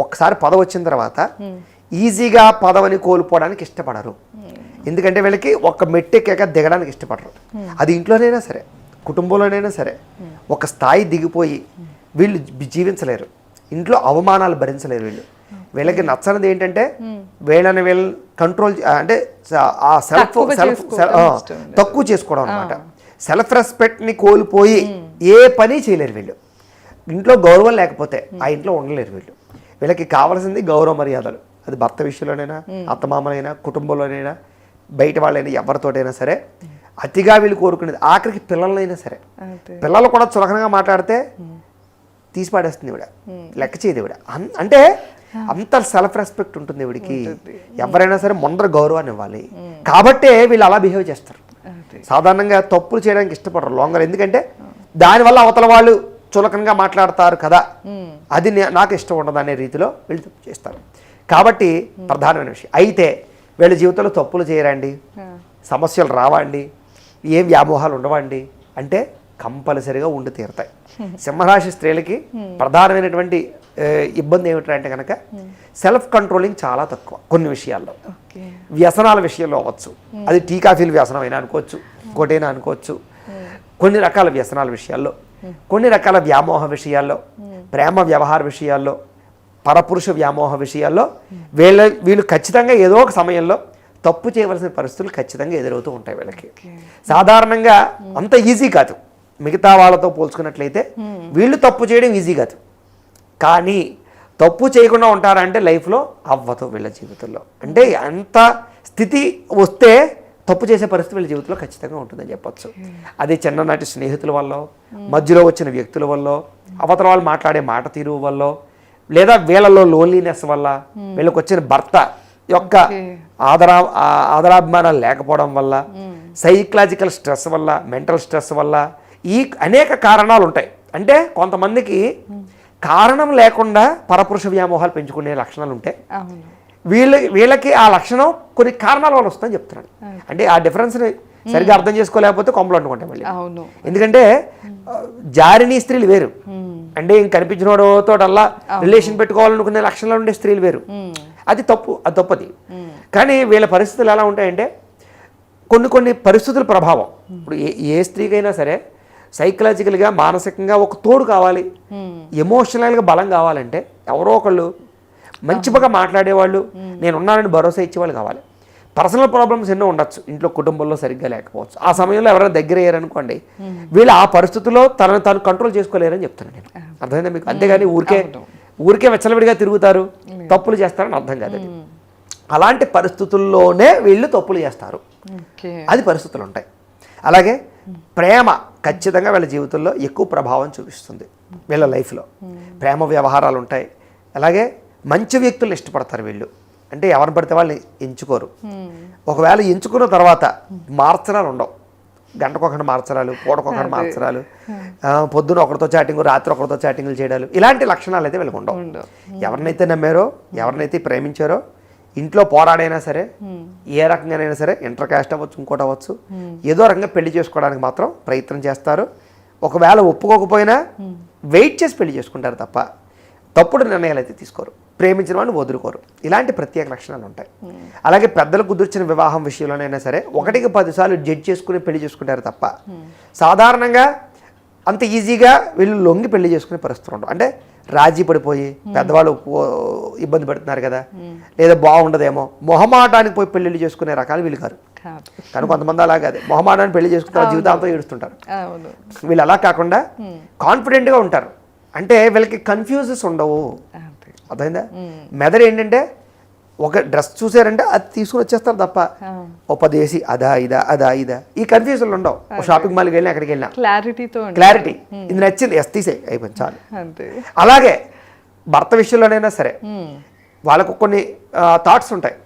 ఒక్కసారి పదవి వచ్చిన తర్వాత ఈజీగా పదవిని కోల్పోవడానికి ఇష్టపడరు. ఎందుకంటే వీళ్ళకి ఒక మెట్టెక్కాక దిగడానికి ఇష్టపడరు. అది ఇంట్లోనైనా సరే, కుటుంబంలోనైనా సరే, ఒక స్థాయి దిగిపోయి వీళ్ళు జీవించలేరు, ఇంట్లో అవమానాలు భరించలేరు. వీళ్ళకి నచ్చనిది ఏంటంటే వీళ్ళని కంట్రోల్, అంటే ఆ తక్కువ చేసుకోవడం అనమాట. సెల్ఫ్ రెస్పెక్ట్ని కోల్పోయి ఏ పని చేయలేరు వీళ్ళు. ఇంట్లో గౌరవం లేకపోతే ఆ ఇంట్లో ఉండలేరు వీళ్ళు. వీళ్ళకి కావాల్సింది గౌరవ మర్యాదలు. అది భర్త విషయంలోనైనా, అత్తమామలైనా, కుటుంబంలోనైనా, బయట వాళ్ళైనా, ఎవరితోటైనా సరే. అతిగా వీళ్ళు కోరుకునేది ఆఖరికి పిల్లలైనా సరే. పిల్లలు కూడా చులకనగా మాట్లాడితే తీసి పాడేస్తుంది ఇవిడ, లెక్క చేయదు ఇవిడ. అంటే అంత సెల్ఫ్ రెస్పెక్ట్ ఉంటుంది ఇవిడికి. ఎవరైనా సరే ముందర గౌరవాన్ని ఇవ్వాలి. కాబట్టే వీళ్ళు అలా బిహేవ్ చేస్తారు. సాధారణంగా తప్పులు చేయడానికి ఇష్టపడరు లోంగర్. ఎందుకంటే దానివల్ల అవతల వాళ్ళు చులకనగా మాట్లాడతారు కదా, అది నాకు ఇష్టం ఉండదు అనే రీతిలో వీళ్ళు తప్పు చేస్తారు. కాబట్టి ప్రధానమైన విషయం. అయితే వీళ్ళ జీవితంలో తప్పులు చేయరండి, సమస్యలు రావండి, ఏం వ్యామోహాలు ఉండవండి అంటే కంపల్సరిగా ఉండి తీరుతాయి. సింహరాశి స్త్రీలకి ప్రధానమైనటువంటి ఇబ్బంది ఏమిటంటే కనుక సెల్ఫ్ కంట్రోలింగ్ చాలా తక్కువ. కొన్ని విషయాల్లో, వ్యసనాల విషయంలో అవ్వచ్చు, అది టీ కాఫీల వ్యసనం అయినా అనుకోవచ్చు, ఇంకోటైనా అనుకోవచ్చు. కొన్ని రకాల వ్యసనాల విషయాల్లో, కొన్ని రకాల వ్యామోహ విషయాల్లో, ప్రేమ వ్యవహార విషయాల్లో, పరపురుష వ్యామోహ విషయాల్లో వీళ్ళు ఖచ్చితంగా ఏదో ఒక సమయంలో తప్పు చేయవలసిన పరిస్థితులు ఖచ్చితంగా ఎదురవుతూ ఉంటాయి వీళ్ళకి. సాధారణంగా అంత ఈజీ కాదు, మిగతా వాళ్ళతో పోల్చుకున్నట్లయితే వీళ్ళు తప్పు చేయడం ఈజీ కాదు. కానీ తప్పు చేయకుండా ఉంటారంటే లైఫ్లో అవ్వదు వీళ్ళ జీవితంలో. అంటే అంత స్థితి వస్తే తప్పు చేసే పరిస్థితి వీళ్ళ జీవితంలో ఖచ్చితంగా ఉంటుందని చెప్పొచ్చు. అది చిన్ననాటి స్నేహితుల వల్ల, మధ్యలో వచ్చిన వ్యక్తుల వల్ల, అవతల వాళ్ళు మాట్లాడే మాట తీరు వల్ల, లేదా వీళ్ళలో లోన్లీనెస్ వల్ల, వీళ్ళకి వచ్చిన భర్త యొక్క ఆదరాభిమానాలు లేకపోవడం వల్ల, సైకలాజికల్ స్ట్రెస్ వల్ల, మెంటల్ స్ట్రెస్ వల్ల, ఈ అనేక కారణాలు ఉంటాయి. అంటే కొంతమందికి కారణం లేకుండా పరపురుష వ్యామోహాలు పెంచుకునే లక్షణాలు ఉంటాయి. వీళ్ళకి ఆ లక్షణం కొన్ని కారణాల వల్ల వస్తుందని చెప్తున్నాడు. అంటే ఆ డిఫరెన్స్ని సరిగ్గా అర్థం చేసుకోలేకపోతే కొంపలు అంటుకుంటాయి మళ్ళీ. ఎందుకంటే జారినీ స్త్రీలు వేరు, అంటే ఇంక కనిపించిన వాడితోటల్లా రిలేషన్ పెట్టుకోవాలనుకునే లక్షణాలు ఉండే స్త్రీలు వేరు. అది తప్పు, అది తప్పది. కానీ వీళ్ళ పరిస్థితులు ఎలా ఉంటాయంటే కొన్ని పరిస్థితుల ప్రభావం. ఇప్పుడు ఏ స్త్రీకైనా సరే సైకలాజికల్గా, మానసికంగా ఒక తోడు కావాలి, ఎమోషనల్గా బలం కావాలంటే ఎవరో ఒకళ్ళు మంచిగా మాట్లాడేవాళ్ళు, నేనున్నానని భరోసా ఇచ్చేవాళ్ళు కావాలి. పర్సనల్ ప్రాబ్లమ్స్ ఎన్నో ఉండొచ్చు, ఇంట్లో కుటుంబంలో సరిగ్గా లేకపోవచ్చు. ఆ సమయంలో ఎవరైనా దగ్గర అయ్యారనుకోండి, వీళ్ళు ఆ పరిస్థితుల్లో తను కంట్రోల్ చేసుకోలేరని చెప్తున్నాను నేను. అర్థమైందా మీకు? అంతేగాని ఊరికే వెచ్చలవిడిగా తిరుగుతారు, తప్పులు చేస్తారని అర్థం కాదు. అలాంటి పరిస్థితుల్లోనే వీళ్ళు తప్పులు చేస్తారు, అది పరిస్థితులు ఉంటాయి. అలాగే ప్రేమ ఖచ్చితంగా వీళ్ళ జీవితంలో ఎక్కువ ప్రభావం చూపిస్తుంది. వీళ్ళ లైఫ్లో ప్రేమ వ్యవహారాలు ఉంటాయి. అలాగే మంచి వ్యక్తులను ఇష్టపడతారు వీళ్ళు. అంటే ఎవరిని పడితే వాళ్ళని ఎంచుకోరు. ఒకవేళ ఎంచుకున్న తర్వాత మార్చడాలు ఉండవు. గంటకొకటి మార్చడాలు, పూటకొకటి మార్చడాలు, పొద్దున ఒకరితో చాటింగ్, రాత్రి ఒకరితో చాటింగ్లు చేయడాలు, ఇలాంటి లక్షణాలు అయితే వీళ్ళకి ఉండవు. ఎవరినైతే నమ్మారో, ఎవరినైతే ప్రేమించారో, ఇంట్లో పోరాడైనా సరే, ఏ రకంగానైనా సరే, ఇంటర్ కాస్ట్ అవ్వచ్చు, ఇంకోటి అవ్వచ్చు, ఏదో రకంగా పెళ్లి చేసుకోవడానికి మాత్రం ప్రయత్నం చేస్తారు. ఒకవేళ ఒప్పుకోకపోయినా వెయిట్ చేసి పెళ్లి చేసుకుంటారు తప్ప తప్పుడు నిర్ణయాలు అయితే తీసుకోరు. ప్రేమించిన వాడిని వదులుకోరు. ఇలాంటి ప్రత్యేక లక్షణాలు ఉంటాయి. అలాగే పెద్దలు కుదిర్చిన వివాహం విషయంలోనైనా సరే 1కి 10 సార్లు జడ్జ్ చేసుకుని పెళ్లి చేసుకుంటారు తప్ప సాధారణంగా అంత ఈజీగా వీళ్ళు లొంగి పెళ్లి చేసుకునే పరిస్థితులు ఉండవు. అంటే రాజీ పడిపోయి పెద్దవాళ్ళు ఇబ్బంది పడుతున్నారు కదా, లేదా బాగుండదేమో మొహమాటానికి పోయి పెళ్ళిళ్ళు చేసుకునే రకాలు వీళ్ళు కాదు. కానీ కొంతమంది అలా కాదు, మొహమాటాన్ని పెళ్లి చేసుకుంటారు, జీవితాంతో ఏడుస్తుంటారు. వీళ్ళు అలా కాకుండా కాన్ఫిడెంట్గా ఉంటారు. అంటే వీళ్ళకి కన్ఫ్యూజెస్ ఉండవు. అర్థమైందా? మెదడు ఏంటంటే ఒక డ్రెస్ చూసారంటే అది తీసుకుని వచ్చేస్తారు తప్ప ఓ 10 వేసి అదా ఇదా ఈ కన్ఫ్యూజన్లు ఉండవు. షాపింగ్ మాల్కి వెళ్ళినా ఎక్కడికి వెళ్ళినా క్లారిటీ, ఇది నచ్చింది ఎస్ తీసే అయిపోయింది చాలు. అలాగే భర్త విషయంలోనైనా సరే వాళ్ళకు కొన్ని థాట్స్ ఉంటాయి.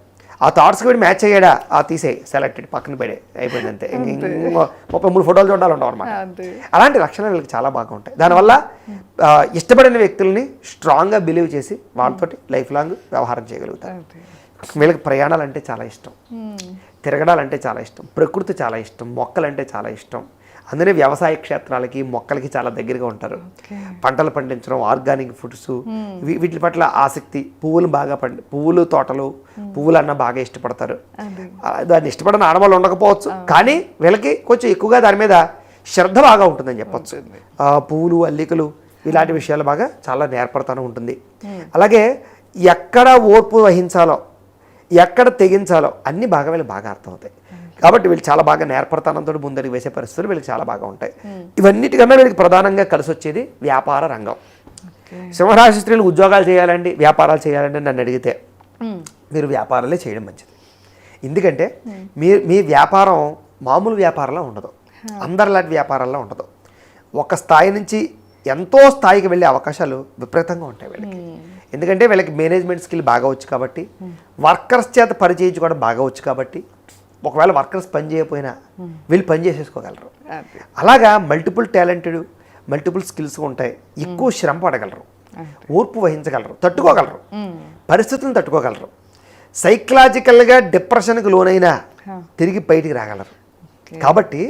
ఆ థాట్స్కి వీడు మ్యాచ్ అయ్యాడా, ఆ తీసేయి సెలెక్టెడ్ పక్కన పెడే అయిపోయింది అంతే. 33 ఫోటోలు చూడాలి ఉండవు అనమాట. అలాంటి లక్షణాలు వీళ్ళకి చాలా బాగా ఉంటాయి. దానివల్ల ఇష్టపడిన వ్యక్తుల్ని స్ట్రాంగ్గా బిలీవ్ చేసి వాళ్ళతోటి లైఫ్ లాంగ్ వ్యవహారం చేయగలుగుతారు. వీళ్ళకి ప్రయాణాలు అంటే చాలా ఇష్టం, తిరగడాలంటే చాలా ఇష్టం, ప్రకృతి చాలా ఇష్టం, మొక్కలంటే చాలా ఇష్టం. అందుకే వ్యవసాయ క్షేత్రాలకి మొక్కలకి చాలా దగ్గరగా ఉంటారు. పంటలు పండించడం, ఆర్గానిక్ ఫుడ్స్, వీటి పట్ల ఆసక్తి. పువ్వులు తోటలు, పువ్వులన్నా బాగా ఇష్టపడతారు. దాన్ని ఇష్టపడిన ఆడవాళ్ళు ఉండకపోవచ్చు, కానీ వీళ్ళకి కొంచెం ఎక్కువగా దాని మీద శ్రద్ధ బాగా ఉంటుందని చెప్పచ్చు. పువ్వులు, అల్లికలు ఇలాంటి విషయాలు బాగా చాలా నేర్పడతానే ఉంటుంది. అలాగే ఎక్కడ ఓర్పు వహించాలో, ఎక్కడ తెగించాలో అన్నీ బాగా వీళ్ళకి బాగా అర్థమవుతాయి. కాబట్టి వీళ్ళు చాలా బాగా నేర్పడతానంతో ముందరికి వేసే పరిస్థితులు వీళ్ళకి చాలా బాగా ఉంటాయి. ఇవన్నిటికన్నా వీళ్ళకి ప్రధానంగా కలిసి వచ్చేది వ్యాపార రంగం. సింహరాశి స్త్రీలు ఉద్యోగాలు చేయాలండి, వ్యాపారాలు చేయాలండి నన్ను అడిగితే మీరు వ్యాపారాలే చేయడం మంచిది. ఎందుకంటే మీ వ్యాపారం మామూలు వ్యాపారంలో ఉండదు, అందరిలాంటి వ్యాపారాల్లో ఉండదు. ఒక స్థాయి నుంచి ఎంతో స్థాయికి వెళ్ళే అవకాశాలు విపరీతంగా ఉంటాయి వీళ్ళకి. ఎందుకంటే వీళ్ళకి మేనేజ్మెంట్ స్కిల్ బాగా వచ్చు కాబట్టి, వర్కర్స్ చేత పని చేయించుకోవడం బాగా వచ్చు కాబట్టి, ఒకవేళ వర్కర్స్ పని చేయకపోయినా వీళ్ళు పని చేసేసుకోగలరు. అలాగా మల్టిపుల్ టాలెంటెడ్, మల్టిపుల్ స్కిల్స్ ఉంటాయి. ఎక్కువ శ్రమ పడగలరు, ఓర్పు వహించగలరు, తట్టుకోగలరు, పరిస్థితులను తట్టుకోగలరు. సైకలాజికల్గా డిప్రెషన్కి లోనైనా తిరిగి బయటికి రాగలరు. కాబట్టి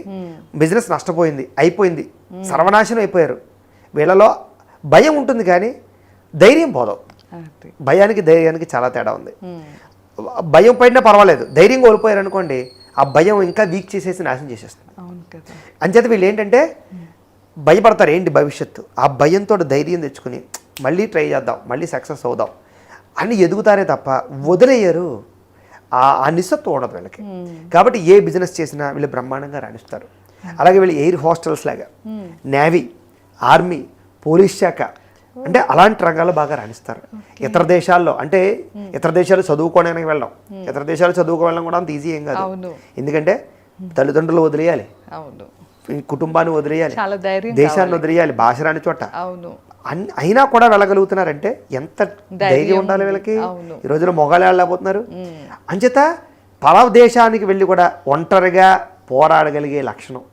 బిజినెస్ నష్టపోయింది, అయిపోయింది, సర్వనాశనం అయిపోయారు. వీళ్ళలో భయం ఉంటుంది కానీ ధైర్యం పోదు. భయానికి ధైర్యానికి చాలా తేడా ఉంది. భయం పడినా పర్వాలేదు, ధైర్యం కోల్పోయారు అనుకోండి ఆ భయం ఇంకా వీక్ చేసేసి నాశనం చేసేస్తుంది. అంచేత వీళ్ళు ఏంటంటే భయపడతారు ఏంటి భవిష్యత్తు, ఆ భయంతో ధైర్యం తెచ్చుకుని మళ్ళీ ట్రై చేద్దాం, మళ్ళీ సక్సెస్ అవుదాం అని ఎదుగుతారే తప్ప వదిలేయరు. ఆ నిస్సత్వం ఉండదు వీళ్ళకి. కాబట్టి ఏ బిజినెస్ చేసినా వీళ్ళు బ్రహ్మాండంగా రాణిస్తారు. అలాగే వీళ్ళు ఎయిర్ హోస్టల్స్ లాగా, నేవీ, ఆర్మీ, పోలీస్ శాఖ అంటే అలాంటి రంగాల్లో బాగా రాణిస్తారు. ఇతర దేశాల్లో అంటే ఇతర దేశాలు చదువుకోవడానికి వెళ్ళడం, ఇతర దేశాలు చదువుకోవడం కూడా అంత ఈజీ ఏం కాదు. ఎందుకంటే తల్లిదండ్రులు వదిలేయాలి, కుటుంబాన్ని వదిలేయాలి, దేశాన్ని వదిలేయాలి, భాష రాని చోట. అయినా కూడా వెళ్ళగలుగుతున్నారంటే ఎంత ధైర్యం ఉండాలి వీళ్ళకి. ఈ రోజున మొగాలు వెళ్ళలేకపోతున్నారు. అంచేత పల దేశానికి వెళ్ళి కూడా ఒంటరిగా పోరాడగలిగే లక్షణం,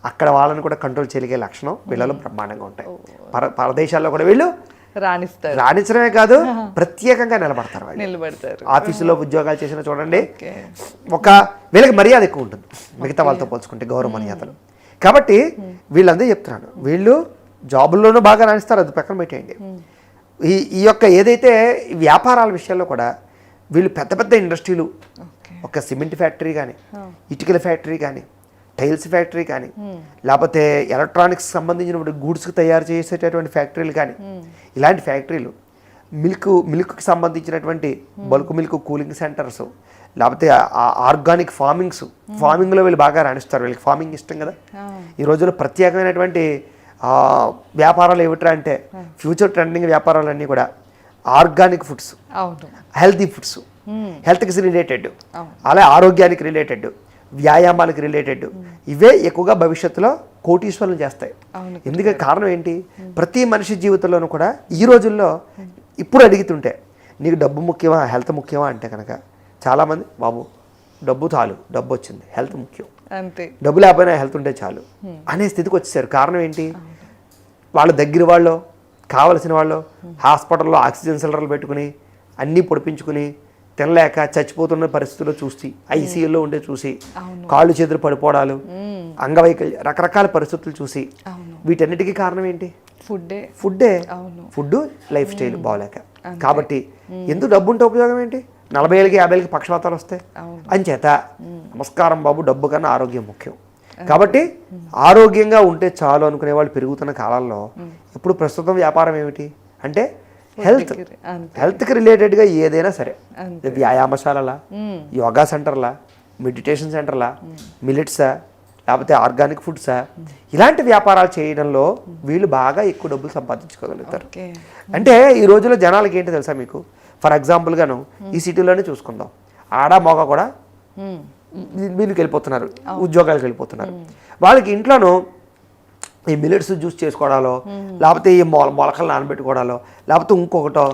అక్కడ వాళ్ళని కూడా కంట్రోల్ చేయగలిగే లక్షణం వీళ్ళలో బ్రహ్మాండంగా ఉంటాయి. పరదేశాల్లో కూడా వీళ్ళు రాణించడమే కాదు ప్రత్యేకంగా నిలబడతారు. ఆఫీసులో ఉద్యోగాలు చేసిన చూడండి, వీళ్ళకి మర్యాద ఎక్కువ ఉంటుంది మిగతా వాళ్ళతో పోల్చుకుంటే, గౌరవ మర్యాదలు. కాబట్టి వీళ్ళందరూ చెప్తున్నాను, వీళ్ళు జాబుల్లోనూ బాగా రాణిస్తారు, అది పక్కన పెట్టేయండి. ఈ యొక్క ఏదైతే వ్యాపారాల విషయాల్లో కూడా వీళ్ళు పెద్ద పెద్ద ఇండస్ట్రీలు, ఒక సిమెంట్ ఫ్యాక్టరీ కానీ, ఇటుకల ఫ్యాక్టరీ కానీ, టైల్స్ ఫ్యాక్టరీ కానీ, లేకపోతే ఎలక్ట్రానిక్స్ సంబంధించిన గూడ్స్కి తయారు చేసేటటువంటి ఫ్యాక్టరీలు కానీ, ఇలాంటి ఫ్యాక్టరీలు, మిల్క్కి సంబంధించినటువంటి బల్క్ మిల్క్ కూలింగ్ సెంటర్స్, లేకపోతే ఆర్గానిక్ ఫార్మింగ్లో వీళ్ళు బాగా రాణిస్తారు. వీళ్ళకి ఫార్మింగ్ ఇష్టం కదా. ఈ రోజుల్లో ప్రత్యేకమైనటువంటి వ్యాపారాలు ఏమిట్రా అంటే ఫ్యూచర్ ట్రెండింగ్ వ్యాపారాలన్నీ కూడా ఆర్గానిక్ ఫుడ్స్, హెల్తీ ఫుడ్స్, హెల్త్కి రిలేటెడ్, అలాగే ఆరోగ్యానికి రిలేటెడ్, వ్యాయామాలకు రిలేటెడ్, ఇవే ఎక్కువగా భవిష్యత్తులో కోటీశ్వరులు చేస్తాయి. ఎందుకంటే కారణం ఏంటి, ప్రతి మనిషి జీవితంలోనూ కూడా ఈ రోజుల్లో ఇప్పుడు అడుగుతుంటే నీకు డబ్బు ముఖ్యమా హెల్త్ ముఖ్యమా అంటే కనుక చాలామంది బాబు డబ్బు చాలు, డబ్బు వచ్చింది, హెల్త్ ముఖ్యం, డబ్బు లేకపోయినా హెల్త్ ఉంటే చాలు అనే స్థితికి వచ్చేసారు. కారణం ఏంటి, వాళ్ళ దగ్గర వాళ్ళు కావలసిన వాళ్ళు హాస్పిటల్లో ఆక్సిజన్ సిలిండర్లు పెట్టుకుని అన్నీ పొడిపించుకుని తినలేక చచ్చిపోతున్న పరిస్థితుల్లో చూసి, ఐసీయూలో ఉండే చూసి, కాళ్ళు చేతులు పడిపోవడాలు, అంగవైకల్యం, రకరకాల పరిస్థితులు చూసి, వీటన్నిటికీ కారణం ఏంటి, ఫుడ్ లైఫ్ స్టైల్ బాగోలేక. కాబట్టి ఎందుకు డబ్బు ఉంటే ఉపయోగం ఏంటి, 40 ఏళ్ళకి 50 ఏళ్ళకి పక్షవాతాలు వస్తాయి. అంచేత నమస్కారం బాబు, డబ్బు కన్నా ఆరోగ్యం ముఖ్యం. కాబట్టి ఆరోగ్యంగా ఉంటే చాలు అనుకునే వాళ్ళు పెరుగుతున్న కాలాల్లో ఇప్పుడు ప్రస్తుతం వ్యాపారం ఏమిటి, అంటే హెల్త్, హెల్త్కి రిలేటెడ్గా ఏదైనా సరే, వ్యాయామశాలలా, యోగా సెంటర్లా, మెడిటేషన్ సెంటర్లా, మిల్లెట్సా, లేకపోతే ఆర్గానిక్ ఫుడ్సా, ఇలాంటి వ్యాపారాలు చేయడంలో వీళ్ళు బాగా ఎక్కువ డబ్బులు సంపాదించుకోగలుగుతారు. అంటే ఈ రోజుల్లో జనాలకి ఏంటి తెలుసా మీకు, ఫర్ ఎగ్జాంపుల్గాను ఈ సిటీలోనే చూసుకుందాం, ఆడ మగ కూడా వీళ్ళకి వెళ్ళిపోతున్నారు, ఉద్యోగాలకు వెళ్ళిపోతున్నారు. వాళ్ళకి ఇంట్లోనూ ఈ మిల్లెట్స్ జ్యూస్ చేసుకోవడాలో, లేకపోతే ఈ మొలకలు నానబెట్టుకోవడాలో, లేకపోతే ఇంకొకటో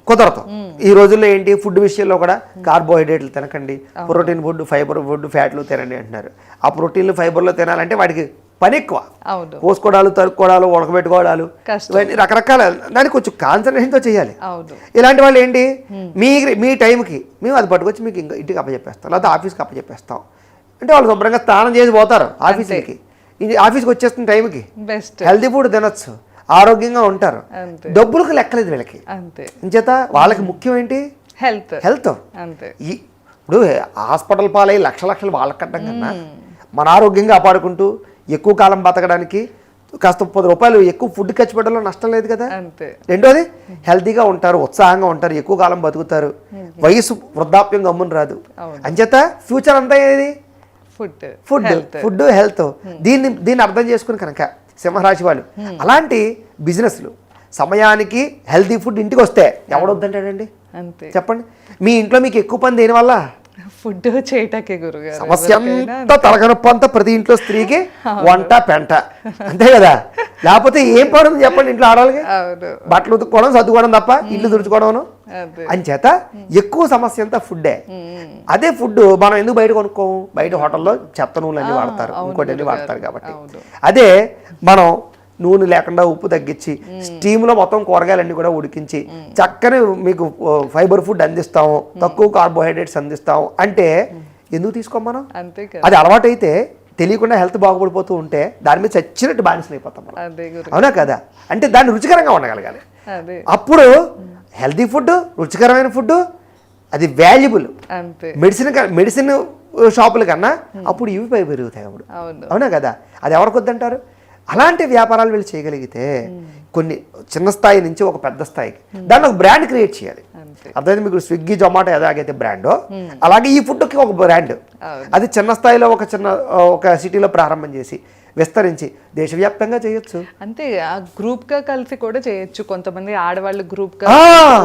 కుదరదు. ఈ రోజుల్లో ఏంటి, ఫుడ్ విషయంలో కూడా కార్బోహైడ్రేట్లు తినకండి, ప్రోటీన్ ఫుడ్, ఫైబర్ ఫుడ్, ఫ్యాట్లు తినండి అంటున్నారు. ఆ ప్రోటీన్లు ఫైబర్లు తినాలంటే వాడికి పని ఎక్కువ, కోసుకోవడాలు, తరుక్కోవడాలు, ఉడకబెట్టుకోవడాలు, ఇవన్నీ రకరకాల, దానికి కొంచెం కాన్సన్ట్రేషన్తో చేయాలి. ఇలాంటి వాళ్ళు ఏంటి, మీ టైంకి మేము అది పట్టుకొచ్చి మీకు ఇంకా ఇంటికి అప్పచెప్పేస్తాం, లేకపోతే ఆఫీస్కి అప్పచెప్పేస్తాం అంటే వాళ్ళు శుభ్రంగా స్నానం చేసి పోతారు ఆఫీస్కి, ఆఫీస్కి వచ్చేస్తున్న టైంకి హెల్తీ ఫుడ్ తినొచ్చు, ఆరోగ్యంగా ఉంటారు, డబ్బులకు లెక్కలేదు వీళ్ళకి. అంచేత వాళ్ళకి ముఖ్యం ఏంటి, హెల్త్. ఇప్పుడు హాస్పిటల్ పాలై లక్షలు వాళ్ళకి కట్టడం కన్నా మన ఆరోగ్యంగా కాపాడుకుంటూ ఎక్కువ కాలం బతకడానికి కాస్త 10 రూపాయలు ఎక్కువ ఫుడ్ ఖర్చు పెట్టడంలో నష్టం లేదు కదా. రెండోది హెల్తీగా ఉంటారు, ఉత్సాహంగా ఉంటారు, ఎక్కువ కాలం బతుకుతారు, వయసు వృద్ధాప్యం గమ్మున రాదు. అంచేత ఫ్యూచర్ అంతా ఏది, ఫుడ్ హెల్త్. దీన్ని అర్థం చేసుకుని కనుక సింహరాశి వాళ్ళు అలాంటి బిజినెస్లు సమయానికి హెల్తీ ఫుడ్ ఇంటికి వస్తే ఎవడొద్దంటాడండి, చెప్పండి. మీ ఇంట్లో మీకు ఎక్కువ పని దేనివల్ల, ఫుడ్ చేయటాకే గురుగారు. సమస్య అంతా తలకనొప్పి అంతా ప్రతి ఇంట్లో స్త్రీకి వంట పెంట, అంతే కదా. లేకపోతే ఏం పడుతుంది చెప్పండి ఇంట్లో ఆడాలికి, బట్టలు ఉతుక్కోవడం, సర్దుకోవడం తప్ప ఇల్లు తుడుచుకోవడం. అంచేత ఎక్కువ సమస్య అంతా ఫుడ్డే. అదే ఫుడ్ మనం ఎందుకు బయట కొనుక్కోము, బయట హోటల్లో చెత్త నూనెలు అన్ని వాడతారు, ఇంకోటి అన్ని వాడతారు కాబట్టి. అదే మనం నూనె లేకుండా ఉప్పు తగ్గించి స్టీమ్లో మొత్తం కూరగాయలన్నీ కూడా ఉడికించి చక్కని మీకు ఫైబర్ ఫుడ్ అందిస్తాము, తక్కువ కార్బోహైడ్రేట్స్ అందిస్తాము అంటే ఎందుకు తీసుకోం మనం. అది అలవాటు అయితే తెలియకుండా హెల్త్ బాగుపడిపోతూ ఉంటే దాని మీద చచ్చినట్టు బానిసలు అయిపోతాం మనం, అవునా కదా. అంటే దాన్ని రుచికరంగా ఉండగలగాలి. అప్పుడు హెల్తీ ఫుడ్, రుచికరమైన ఫుడ్, అది వాల్యుబుల్. మెడిసిన్ షాపుల కన్నా అప్పుడు ఇవి పై పెరుగుతాయి అప్పుడు, అవునా కదా. అది ఎవరికి వద్దంటారు. అలాంటి వ్యాపారాలు వీళ్ళు చేయగలిగితే కొన్ని చిన్న స్థాయి నుంచి ఒక పెద్ద స్థాయికి దాన్ని ఒక బ్రాండ్ క్రియేట్ చేయాలి. అర్థమైంది మీకు, స్విగ్గీ జొమాటో ఎలాగైతే బ్రాండో అలాగే ఈ ఫుడ్కి ఒక బ్రాండ్. అది చిన్న స్థాయిలో ఒక సిటీలో ప్రారంభం చేసి విస్తరించి దేశవ్యాప్తంగా చేయొచ్చు. అంతే, గ్రూప్ గా కలిసి కూడా చేయొచ్చు. కొంతమంది ఆడవాళ్ళు గ్రూప్ గా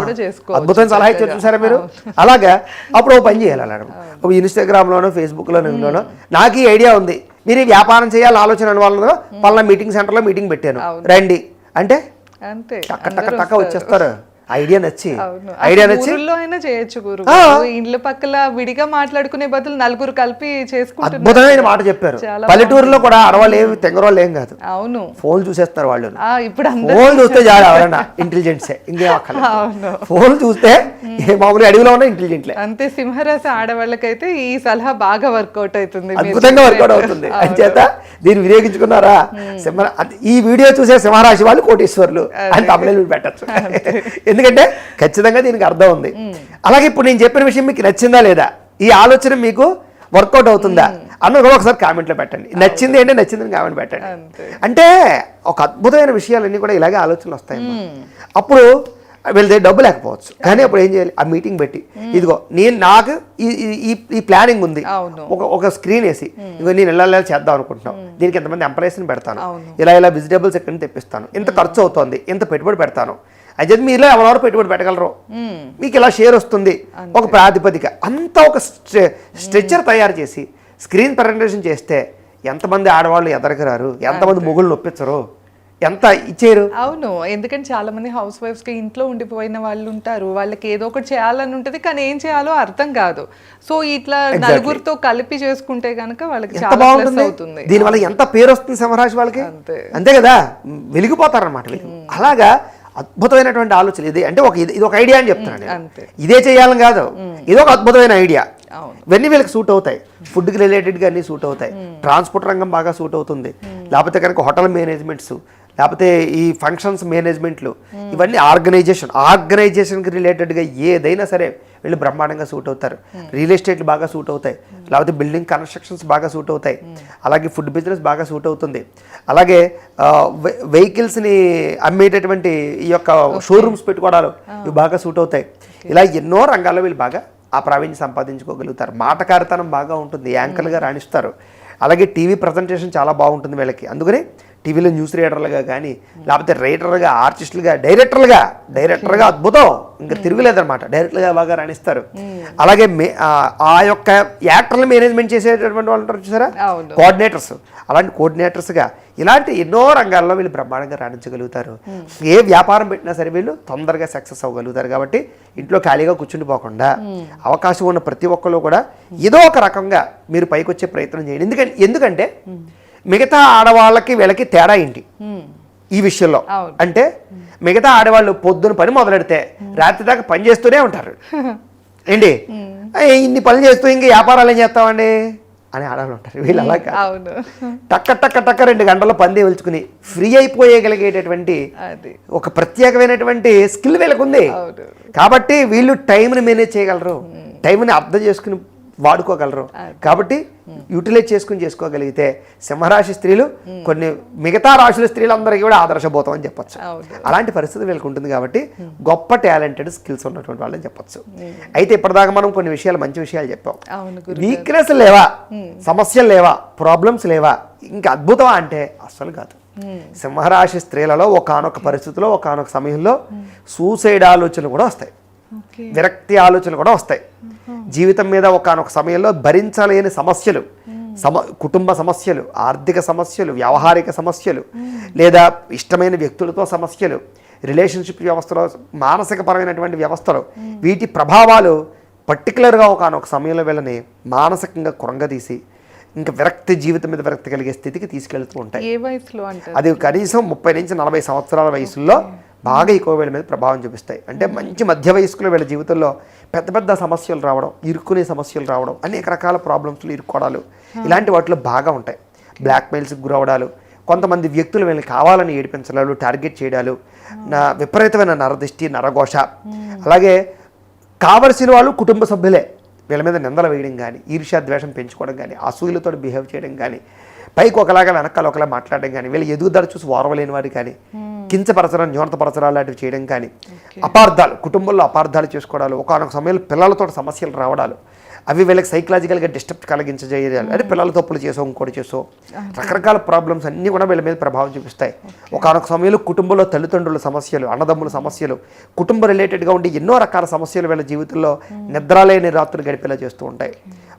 కూడా చేసుకోవచ్చు. అద్భుతమైన సలహా ఇచ్చారు చూసారా మీరు. అలాగా అప్పుడు ఒక పని చేయాలి. అలాగే ఇన్స్టాగ్రామ్ లోనో, ఫేస్బుక్ లోనో నాకు ఈ ఐడియా ఉంది, మీరు వ్యాపారం చేయాలి ఆలోచన అనే వాళ్ళు పలానా మీటింగ్ సెంటర్లో మీటింగ్ పెట్టాను రండి అంటే టక్క వచ్చేస్తారు. ఐడియా నచ్చి చేయొచ్చు. ఇండ్ల పక్కల విడిగా మాట్లాడుకునే బదులు నలుగురు కలిపి చేసుకుంటారు. అద్భుతమైన మాట చెప్పారు. పల్లెటూరులో కూడా ఆడవాళ్ళు ఏమి తెంగరోళ్ళు ఏం కాదు, అవును, ఫోన్ చూసేస్తారు వాళ్ళు. ఇప్పుడు ఫోన్ చూస్తే చాలు, ఎవరన్నా ఇంటెలిజెన్సే, ఇంకేం అక్కర్లేదు. ఫోన్ చూస్తే మామూలుగా అడవిలో ఉన్న ఇంటెలిజెంట్లే. అంతే, సింహరాశి ఆడవాళ్ళకైతే ఈ సలహా బాగా వర్కౌట్ అవుతుంది, అద్భుతంగా వర్కౌట్ అవుతుంది. అంచేత దీన్ని వినియోగించుకున్నారా, ఈ వీడియో చూసే సింహరాశి వాళ్ళు కోటీశ్వర్లు అని తమిళ పెట్టచ్చు. ఎందుకంటే ఖచ్చితంగా దీనికి అర్థం ఉంది. అలాగే ఇప్పుడు నేను చెప్పిన విషయం మీకు నచ్చిందా లేదా, ఈ ఆలోచన మీకు వర్కౌట్ అవుతుందా అన్నది కూడా ఒకసారి కామెంట్లో పెట్టండి. నచ్చింది అంటే నచ్చిందని కామెంట్ పెట్టండి. అంటే ఒక అద్భుతమైన విషయాలన్నీ కూడా ఇలాగే ఆలోచనలు వస్తాయి. అప్పుడు వీళ్ళ డబ్బు లేకపోవచ్చు, కానీ అప్పుడు ఏం చేయాలి, ఆ మీటింగ్ పెట్టి ఇదిగో నాకు ఈ ప్లానింగ్ ఉంది, ఒక స్క్రీన్ వేసి ఇదిగో నేను ఇలా చేద్దాం అనుకుంటున్నాం, దీనికి ఎంతమంది ఎంప్లాయీస్ని పెడతాను, ఇలా వెజిటేబుల్స్ ఎక్కడి నుంచి తెప్పిస్తాను, ఇంత ఖర్చు అవుతుంది, ఇంత పెట్టుబడి పెడతాను అయితే మీలో ఎవరెవరు పెట్టుబడి పెట్టగలరు, మీకు ఇలా షేర్ వస్తుంది, ఒక ప్రాతిపదిక అంతా ఒక స్ట్రక్చర్ తయారు చేసి స్క్రీన్ ప్రజెంటేషన్ చేస్తే ఎంతమంది ఆడవాళ్ళు ఎదరికి రారు, ఎంతమంది మొగుళ్ళు నొప్పించరు, ఎంత ఇచ్చారు. అవును, ఎందుకంటే చాలా మంది హౌస్ వైఫ్స్ కి ఇంట్లో ఉండిపోయిన వాళ్ళు ఉంటారు, వాళ్ళకి ఏదో ఒకటి చేయాలని ఉంటుంది కానీ ఏం చేయాలో అర్థం కాదు. సో ఇట్లా నలుగురితో కలిపి చేసుకుంటే గనక వాళ్ళకి చాలా ప్లస్ అవుతుంది. దీనివల్ల ఎంత పేరు వస్తుంది సింహరాశి వాళ్ళకి, అంతే కదా, వెలిగిపోతారన్నమాట వీళ్ళు. అలాగా అద్భుతమైనటువంటి ఆలోచన ఇది. అంటే ఇది ఒక ఐడియా అని చెప్తున్నాను, ఇదే చేయాలని కాదు, ఇది ఒక అద్భుతమైన ఐడియా. ఇవన్నీ వీళ్ళకి సూట్ అవుతాయి, ఫుడ్కి రిలేటెడ్గా అన్నీ సూట్ అవుతాయి, ట్రాన్స్పోర్ట్ రంగం బాగా సూట్ అవుతుంది, లేకపోతే కనుక హోటల్ మేనేజ్మెంట్స్, లేకపోతే ఈ ఫంక్షన్స్ మేనేజ్మెంట్లు, ఇవన్నీ ఆర్గనైజేషన్కి రిలేటెడ్గా ఏదైనా సరే వీళ్ళు బ్రహ్మాండంగా సూట్ అవుతారు. రియల్ ఎస్టేట్లు బాగా సూట్ అవుతాయి, లేకపోతే బిల్డింగ్ కన్స్ట్రక్షన్స్ బాగా సూట్ అవుతాయి, అలాగే ఫుడ్ బిజినెస్ బాగా సూట్ అవుతుంది, అలాగే వెహికల్స్ని అమ్మేటటువంటి ఈ యొక్క షోరూమ్స్ పెట్టుకోవడాలు ఇవి బాగా సూట్ అవుతాయి. ఇలా ఎన్నో రంగాల్లో వీళ్ళు బాగా ఆ ప్రావీణ్యం సంపాదించుకోగలుగుతారు. మాటకారితనం బాగా ఉంటుంది, యాంకర్లుగా రాణిస్తారు. అలాగే టీవీ ప్రజెంటేషన్ చాలా బాగుంటుంది వీళ్ళకి. అందుకని టీవీలో న్యూస్ రీడర్లుగా కానీ, లేకపోతే రైటర్లుగా, ఆర్టిస్టులుగా, డైరెక్టర్గా అద్భుతం, ఇంకా తిరుగులేదన్నమాట. డైరెక్టర్గా బాగా రాణిస్తారు. అలాగే ఆ యొక్క యాక్టర్లు మేనేజ్మెంట్ చేసేటటువంటి వాళ్ళు ఉంటారు చూసారా, కోఆర్డినేటర్స్, అలాంటి కోఆర్డినేటర్స్గా ఇలాంటి ఎన్నో రంగాల్లో వీళ్ళు బ్రహ్మాండంగా రాణించగలుగుతారు. ఏ వ్యాపారం పెట్టినా సరే వీళ్ళు తొందరగా సక్సెస్ అవ్వగలుగుతారు. కాబట్టి ఇంట్లో ఖాళీగా కూర్చుండిపోకుండా అవకాశం ఉన్న ప్రతి ఒక్కరు కూడా ఏదో ఒక రకంగా మీరు పైకి వచ్చే ప్రయత్నం చేయండి. ఎందుకంటే మిగతా ఆడవాళ్ళకి వీళ్ళకి తేడా ఏంటి ఈ విషయంలో అంటే, మిగతా ఆడవాళ్ళు పొద్దున పని మొదలెడితే రాత్రి దాకా పని చేస్తూనే ఉంటారు ఏంటి, ఇన్ని పనులు చేస్తూ ఇంకా వ్యాపారాలు ఏం చేస్తామండి అని ఆడవాళ్ళు ఉంటారు. వీళ్ళు అలా కాదు, టక్క టక్క టక్క 2 గంటల్లో పని వెలుచుకుని ఫ్రీ అయిపోయేయగలిగేటటువంటి ఒక ప్రత్యేకమైనటువంటి స్కిల్ వీళ్ళకు ఉంది. కాబట్టి వీళ్ళు టైంని మేనేజ్ చేయగలరు, టైంని అర్థం చేసుకుని వాడుకోగలరు. కాబట్టి యూటిలైజ్ చేసుకోగలిగితే సింహరాశి స్త్రీలు కొన్ని మిగతా రాశుల స్త్రీలందరికీ కూడా ఆదర్శబోతం అని చెప్పొచ్చు. అలాంటి పరిస్థితి వీళ్ళకి ఉంటుంది. కాబట్టి గొప్ప టాలెంటెడ్ స్కిల్స్ ఉన్నటువంటి వాళ్ళని చెప్పొచ్చు. అయితే ఇప్పటిదాకా మనం కొన్ని విషయాలు, మంచి విషయాలు చెప్పాం. వీక్నెస్ లేవా, సమస్యలు లేవా, ప్రాబ్లమ్స్ లేవా, ఇంకా అద్భుతమా అంటే అస్సలు కాదు. సింహరాశి స్త్రీలలో ఒకానొక పరిస్థితిలో, ఒకానొక సమయంలో సూసైడ్ ఆలోచనలు కూడా వస్తాయి, విరక్తి ఆలోచనలు కూడా వస్తాయి. జీవితం మీద ఒకానొక సమయంలో భరించలేని సమస్యలు, కుటుంబ సమస్యలు, ఆర్థిక సమస్యలు, వ్యావహారిక సమస్యలు, లేదా ఇష్టమైన వ్యక్తులతో సమస్యలు, రిలేషన్షిప్ వ్యవస్థలో, మానసికపరమైనటువంటి వ్యవస్థలో వీటి ప్రభావాలు పర్టికులర్గా ఒకానొక సమయంలో వీళ్ళని మానసికంగా కృంగదీసి ఇంకా విరక్తి, జీవితం మీద విరక్తి కలిగే స్థితికి తీసుకెళ్తూ ఉంటాయి. ఏ వయసులో అంటే అది కనీసం 30 నుంచి 40 సంవత్సరాల వయసులో బాగా ఎక్కువ వీళ్ళ మీద ప్రభావం చూపిస్తాయి. అంటే మంచి మధ్య వయస్కులు వీళ్ళ జీవితంలో పెద్ద పెద్ద సమస్యలు రావడం, ఇరుక్కునే సమస్యలు రావడం, అనేక రకాల ప్రాబ్లమ్స్లు, ఇరుక్కోవడాలు, ఇలాంటి వాటిలో బాగా ఉంటాయి. బ్లాక్మెయిల్స్కి గురవడాలు, కొంతమంది వ్యక్తులు వీళ్ళని కావాలని ఏడిపించడాలు, టార్గెట్ చేయడాలు, విపరీతమైన నరదృష్టి, నరఘోష, అలాగే కావలసిన వాళ్ళు కుటుంబ సభ్యులే వీళ్ళ మీద నిందలు వేయడం కానీ, ఈర్ష్య ద్వేషం పెంచుకోవడం కానీ, అసూయలతో బిహేవ్ చేయడం కానీ, పైకి ఒకలాగా వెనకాల ఒకలా మాట్లాడడం కానీ, వీళ్ళ ఎదుగుదల చూసి ఓర్వలేని వారు కానీ, కించపరచడం, న్యూనతపరచడాలు లాంటివి చేయడం కానీ, అపార్థాలు, కుటుంబంలో అపార్థాలు చేసుకోవడాలు, ఒకనొక సమయంలో పిల్లలతో సమస్యలు రావడాలు, అవి వీళ్ళకి సైకలాజికల్గా డిస్టర్బ్ కలిగించజేయాలి. అంటే పిల్లల తప్పులు చేసో, ఇంకోటి చేసో, రకరకాల ప్రాబ్లమ్స్ అన్నీ కూడా వీళ్ళ మీద ప్రభావం చూపిస్తాయి. ఒకనొక సమయంలో కుటుంబంలో తల్లిదండ్రుల సమస్యలు, అన్నదమ్ముల సమస్యలు, కుటుంబ రిలేటెడ్గా ఉండి ఎన్నో రకాల సమస్యలు వీళ్ళ జీవితంలో నిద్రలేని రాత్రులు గడిపేలా చేస్తూ ఉంటాయి.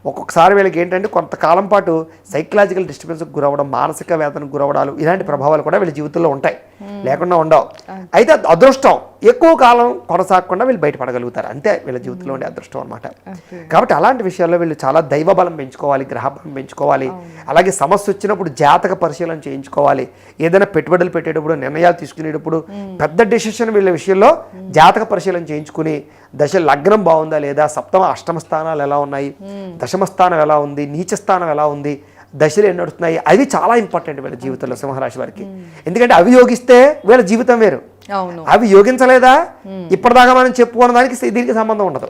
ఒక్కొక్కసారి వీళ్ళకి ఏంటంటే కొంతకాలం పాటు సైకలాజికల్ డిస్టర్బెన్స్కి గురవడం, మానసిక వేదనకు గురవడాలు, ఇలాంటి ప్రభావాలు కూడా వీళ్ళ జీవితంలో ఉంటాయి, లేకుండా ఉండవు. అయితే అదృష్టం ఎక్కువ కాలం కొనసాగకుండా వీళ్ళు బయటపడగలుగుతారు, అంతే వీళ్ళ జీవితంలో ఉండే అదృష్టం అనమాట. కాబట్టి అలాంటి విషయాల్లో వీళ్ళు చాలా దైవ బలం పెంచుకోవాలి, గ్రహ బలం పెంచుకోవాలి. అలాగే సమస్య వచ్చినప్పుడు జాతక పరిశీలన చేయించుకోవాలి. ఏదైనా పెట్టుబడులు పెట్టేటప్పుడు, నిర్ణయాలు తీసుకునేటప్పుడు పెద్ద డెసిషన్ వీళ్ళ విషయంలో జాతక పరిశీలన చేయించుకుని, దశ లగ్నం బాగుందా లేదా, సప్తమ అష్టమ స్థానాలు ఎలా ఉన్నాయి, దశమ స్థానం ఎలా ఉంది, నీచ స్థానం ఎలా ఉంది, దశలు ఎన్ని నడుస్తున్నాయి, అవి చాలా ఇంపార్టెంట్ వీళ్ళ జీవితంలో సింహరాశి వారికి. ఎందుకంటే అవి యోగిస్తే వీళ్ళ జీవితం వేరు, అవి యోగించలేదా ఇప్పటిదాకా మనం చెప్పుకున్న దానికి దీనికి సంబంధం ఉండదు.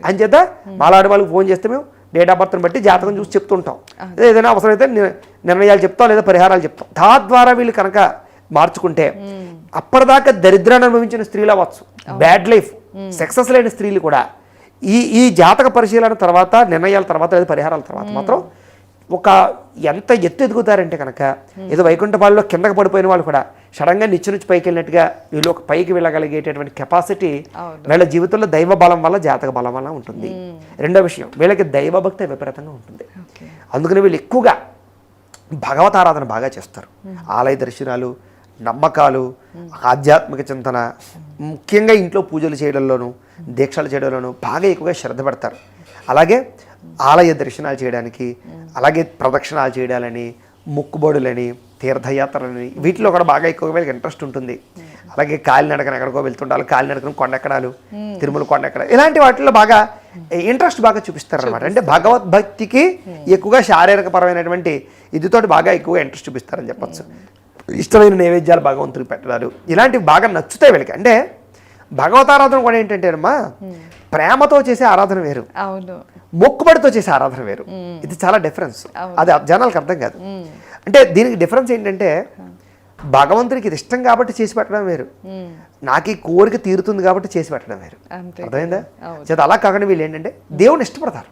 అని చేత మాలాడి వాళ్ళకి ఫోన్ చేస్తే మేము డేట్ ఆఫ్ బర్త్ని బట్టి జాతకం చూసి చెప్తుంటాం, ఏదైనా అవసరమైతే నిర్ణయాలు చెప్తాం, లేదా పరిహారాలు చెప్తాం. తద్వారా వీళ్ళు కనుక మార్చుకుంటే అప్పటిదాకా దరిద్రాన్ని అనుభవించిన స్త్రీలు అవ్వచ్చు, బ్యాడ్ లైఫ్, సక్సెస్ లేని స్త్రీలు కూడా ఈ జాతక పరిశీలన తర్వాత, నిర్ణయాల తర్వాత, లేదా పరిహారాల తర్వాత మాత్రం ఒక ఎంత ఎత్తు ఎదుగుతారంటే కనుక, ఏదో వైకుంఠపాలలో కిందకి పడిపోయిన వాళ్ళు కూడా సడన్గా నిచ్చు నుంచి పైకి వెళ్ళినట్టుగా వీళ్ళు ఒక పైకి వెళ్ళగలిగేటటువంటి కెపాసిటీ వీళ్ళ జీవితంలో దైవ బలం వల్ల, జాతక బలం వల్ల ఉంటుంది. రెండో విషయం, వీళ్ళకి దైవభక్తి విపరీతంగా ఉంటుంది. అందుకని వీళ్ళు ఎక్కువగా భగవతారాధన బాగా చేస్తారు. ఆలయ దర్శనాలు, నమ్మకాలు, ఆధ్యాత్మిక చింతన, ముఖ్యంగా ఇంట్లో పూజలు చేయడంలోనూ, దీక్షలు చేయడంలోనూ బాగా ఎక్కువగా శ్రద్ధ పెడతారు. అలాగే ఆలయ దర్శనాలు చేయడానికి, అలాగే ప్రదక్షిణాలు చేయడాలని, మొక్కుబడులని, తీర్థయాత్రలని, వీటిలో కూడా బాగా ఎక్కువగా వీళ్ళకి ఇంట్రెస్ట్ ఉంటుంది. అలాగే కాలినడకన ఎక్కడికో వెళ్తుండాలి, కాలినడకను కొండెక్కడాలు, తిరుమల కొండెక్కడాలు, ఇలాంటి వాటిలో బాగా ఇంట్రెస్ట్ బాగా చూపిస్తారు అనమాట. అంటే భగవద్భక్తికి ఎక్కువగా శారీరకపరమైనటువంటి ఇదితోటి బాగా ఎక్కువగా ఇంట్రెస్ట్ చూపిస్తారని చెప్పచ్చు. ఇష్టమైన నైవేద్యాలు భగవంతుడికి పెట్టడాలు, ఇలాంటివి బాగా నచ్చుతాయి వీళ్ళకి. అంటే భగవతారాధన కూడా ఏంటంటే అమ్మా, ప్రేమతో చేసే ఆరాధన వేరు, అవును. మొక్కుబడితో చేసే ఆరాధన వేరు. ఇది చాలా డిఫరెన్స్. అది జనాలకు అర్థం కాదు. అంటే దీనికి డిఫరెన్స్ ఏంటంటే భగవంతుడికి ఇది ఇష్టం కాబట్టి చేసి పెట్టడం వేరు, నాకు ఈ కోరిక తీరుతుంది కాబట్టి చేసి పెట్టడం వేరు. అర్థమైందా? చేత అలా కాకుండా వీళ్ళు ఏంటంటే దేవుని ఇష్టపడతారు.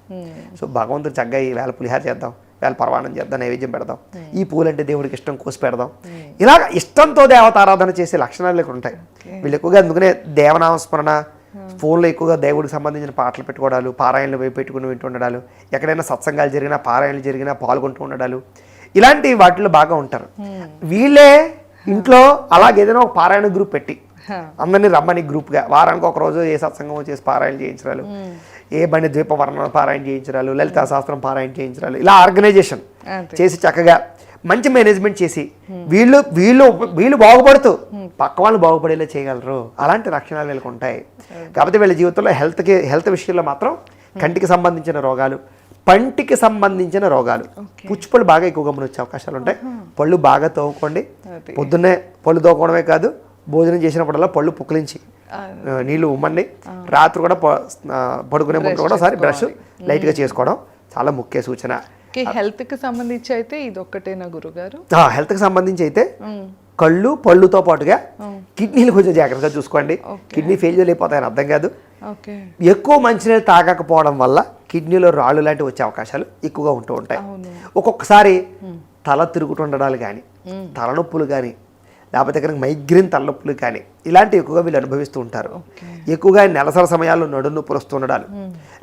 సో భగవంతుడు చక్కగా ఈ వేళ పులిహార చేద్దాం, వేళ పరమాణం చేద్దాం, నైవేద్యం పెడదాం, ఈ పూలంటే దేవుడికి ఇష్టం కోసి పెడదాం, ఇలాగ ఇష్టంతో దేవతారాధన చేసే లక్షణాలు ఇక్కడ ఉంటాయి. వీళ్ళు ఎక్కువగా అందుకనే దేవనామస్మరణ, ఫోన్లో ఎక్కువగా దేవుడికి సంబంధించిన పాటలు పెట్టుకోవడాలు, పారాయణలు పెట్టుకుని వింటూ ఉండడాలు, ఎక్కడైనా సత్సంగాలు జరిగినా పారాయణలు జరిగినా పాల్గొంటూ ఉండడాలు, ఇలాంటి వాటిలో బాగా ఉంటారు. వీళ్ళే ఇంట్లో అలాగేదైనా ఒక పారాయణ గ్రూప్ పెట్టి అందరినీ రమ్మని గ్రూప్గా వారానికి ఒక రోజు ఏ సత్సంగం చేసి పారాయణ చేయించడాలు, ఏ బండి ద్వీప వర్ణన పారాయణ చేయించడాలు, లలితా శాస్త్రం పారాయణ చేయించడాలు, ఇలా ఆర్గనైజేషన్ చేసి చక్కగా మంచి మేనేజ్మెంట్ చేసి వీళ్ళు వీళ్ళు వీళ్ళు బాగుపడుతూ పక్క వాళ్ళు బాగుపడేలా చేయగలరు. అలాంటి లక్షణాలు వీళ్ళకి ఉంటాయి. కాకపోతే వీళ్ళ జీవితంలో హెల్త్ విషయంలో మాత్రం కంటికి సంబంధించిన రోగాలు, పంటికి సంబంధించిన రోగాలు, పుచ్చిపళ్ళు బాగా ఎక్కువగా వచ్చే అవకాశాలు ఉంటాయి. పళ్ళు బాగా తోముకోండి. పొద్దున్నే పళ్ళు తోముకోవడమే కాదు, భోజనం చేసినప్పుడల్లా పళ్ళు పుక్కిలించి నీళ్లు ఉమ్మండి. రాత్రి కూడా పడుకునే ముందు కూడా ఒకసారి బ్రష్ లైట్గా చేసుకోవడం చాలా ముఖ్య సూచన. హెల్త్ కి సంబంధించి అయితే ఇది ఒక్కటేనా గురుగారు? హెల్త్ కి సంబంధించి అయితే కళ్ళు పళ్ళుతో పాటుగా కిడ్నీలు కొంచెం జాగ్రత్తగా చూసుకోండి. కిడ్నీ ఫెయిల్యూర్ అయిపోతాయని అర్థం కాదు. ఎక్కువ మంచినీళ్ళు తాగకపోవడం వల్ల కిడ్నీలో రాళ్ళు లాంటివి వచ్చే అవకాశాలు ఎక్కువగా ఉంటూ ఉంటాయి. ఒక్కొక్కసారి తల తిరుగుతుండడాలు కానీ, తలనొప్పులు కానీ, లేకపోతే కనుక మైగ్రేన్ తలనొప్పులు కానీ ఇలాంటివి ఎక్కువగా వీళ్ళు అనుభవిస్తూ ఉంటారు. ఎక్కువగా నెలసరి సమయాల్లో నడు నొప్పులు వస్తుండడాలు,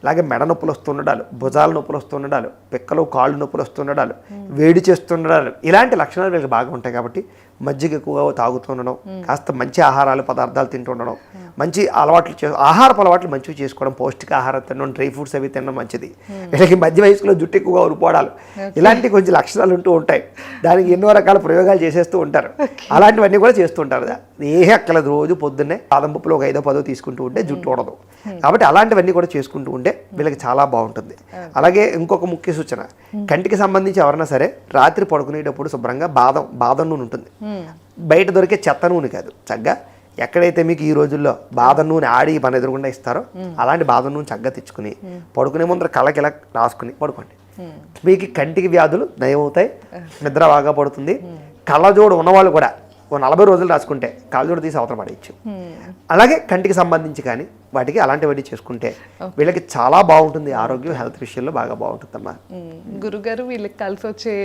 అలాగే మెడ నొప్పులు వస్తుండడాలు, భుజాల నొప్పులు వస్తుండడాలు, పిక్కలు కాళ్ళు నొప్పులు వస్తుండడాలు, వేడి చేస్తుండడాలు, ఇలాంటి లక్షణాలు వీళ్ళకి బాగా ఉంటాయి. కాబట్టి మజ్జిగ ఎక్కువగా తాగుతుండడం, కాస్త మంచి ఆహారాలు పదార్థాలు తింటుండడం, మంచి అలవాట్లు ఆహారపు అలవాట్లు మంచివి చేసుకోవడం, పౌష్టిక ఆహారం తినడం, డ్రై ఫ్రూట్స్ అవి తినడం మంచిది. వీళ్ళకి మధ్య వయసులో జుట్టు ఎక్కువగా ఉరిపోవడాలు, ఇలాంటి కొంచెం లక్షణాలు ఉంటూ ఉంటాయి. దానికి ఎన్నో రకాల ప్రయోగాలు చేసేస్తూ ఉంటారు. అలాంటివన్నీ కూడా చేస్తూ ఉంటారు. ఏ అక్కలేదు రోజు పొద్దున్నే బాదం పప్పులు ఒక 5-10 తీసుకుంటూ ఉంటే జుట్టు ఉండదు. కాబట్టి అలాంటివన్నీ కూడా చేసుకుంటూ ఉంటే వీళ్ళకి చాలా బాగుంటుంది. అలాగే ఇంకొక ముఖ్య సూచన, కంటికి సంబంధించి ఎవరైనా సరే రాత్రి పడుకునేటప్పుడు శుభ్రంగా బాదం నూనె ఉంటుంది, బయట దొరికే చెత్త నూనె కాదు, చక్కగా ఎక్కడైతే మీకు ఈ రోజుల్లో బాదం నూనె ఆడి మన ఎదురుగుండా ఇస్తారో అలాంటి బాదం నూనె చక్కగా తెచ్చుకుని పడుకునే ముందర కళ్ళకి ఇలా రాసుకుని పడుకోండి. మీకు కంటికి వ్యాధులు నయమవుతాయి, నిద్ర బాగా పడుతుంది. కళ్ళజోడు ఉన్నవాళ్ళు కూడా 40 రోజులు రాసుకుంటే కళ్ళజోడు తీసి అవతల పడేయచ్చు. అలాగే కంటికి సంబంధించి కానీ వాటికి అలాంటివన్నీ చేసుకుంటే వీళ్ళకి చాలా బాగుంటుంది. ఆరోగ్యం హెల్త్ విషయంలో బాగా బాగుంటుందమ్మా. గురుగారు వీళ్ళకి కలిసి వచ్చే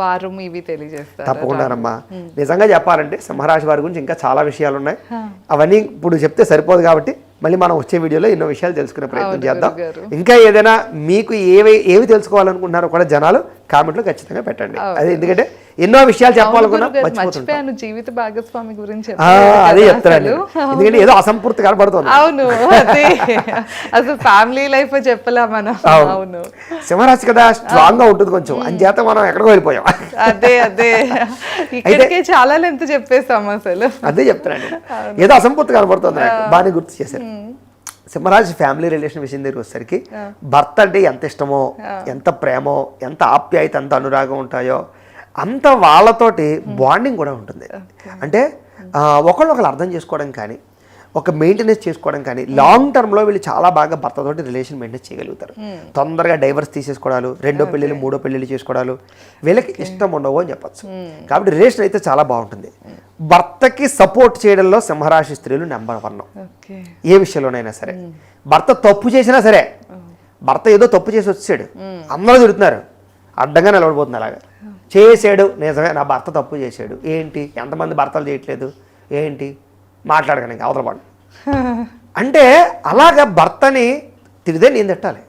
వారం ఇవి తెలియజేస్తారు? తప్పకుండానమ్మా. నిజంగా చెప్పాలంటే సింహరాశి వారి గురించి ఇంకా చాలా విషయాలు ఉన్నాయి. అవన్నీ ఇప్పుడు చెప్తే సరిపోదు కాబట్టి మళ్ళీ మనం వచ్చే వీడియోలో ఎన్నో విషయాలు తెలుసుకునే ప్రయత్నం చేద్దాం. ఇంకా ఏదైనా మీకు ఏవి తెలుసుకోవాలనుకుంటున్నారో కూడా జనాలు కామెంట్లో ఖచ్చితంగా పెట్టండి. అదే ఎందుకంటే ఎన్నో విషయాలు చెప్పాలనుకున్నా మర్చిపోయాను, జీవిత భాగస్వామి గురించి అదే చెప్తాను. ఎందుకంటే ఏదో అసంపూర్తి కనబడుతుంది. అవును, అసలు ఫ్యామిలీ లైఫ్ చెప్పలే మనం. అవును, సింహరాశి కదా స్ట్రాంగ్ గా ఉంటుంది కొంచెం, అంచేత మనం ఎక్కడికో వెళ్ళిపోయాం. అదే ఇక్కడికే చాలా లెంత్ చెప్పేస్తాం అసలు. అదే చెప్తానండి, ఏదో అసంపూర్తి కనబడుతుంది. బాగానే గుర్తు చేశారు. సింహరాశి ఫ్యామిలీ రిలేషన్ విషయం దగ్గర వచ్చేసరికి భర్త అంటే ఎంత ఇష్టమో, ఎంత ప్రేమో, ఎంత ఆప్యాయత, ఎంత అనురాగం ఉంటాయో అంత వాళ్ళతోటి బాండింగ్ కూడా ఉంటుంది. అంటే ఒకళ్ళు అర్థం చేసుకోవడం కానీ, ఒక మెయింటెనెన్స్ చేసుకోవడం కానీ, లాంగ్ టర్మ్లో వీళ్ళు చాలా బాగా భర్తతోటి రిలేషన్ మెయింటైన్ చేయగలుగుతారు. తొందరగా డైవర్స్ తీసేసుకోవడాలు, 2వ పెళ్ళిళ్ళు 3వ పెళ్ళిళ్ళు చేసుకోవడాలు వీళ్ళకి ఇష్టం ఉండవు అని చెప్పచ్చు. కాబట్టి రిలేషన్ అయితే చాలా బాగుంటుంది. భర్తకి సపోర్ట్ చేయడంలో సింహరాశి స్త్రీలు నెంబర్ 1. ఏ విషయంలోనైనా సరే భర్త తప్పు చేసినా సరే, భర్త ఏదో తప్పు చేసి వచ్చాడు, అందరూ తిడుతున్నారు, అడ్డంగా నిలబడిపోతుంది. అలాగా చేసాడు, నిజమే నా భర్త తప్పు చేశాడు, ఏంటి ఎంతమంది భర్తలు చేయట్లేదు, ఏంటి మాట్లాడడానికి అవతల పడు అంటే అలాగా భర్తని తిరిగితే నేను తిట్టాలి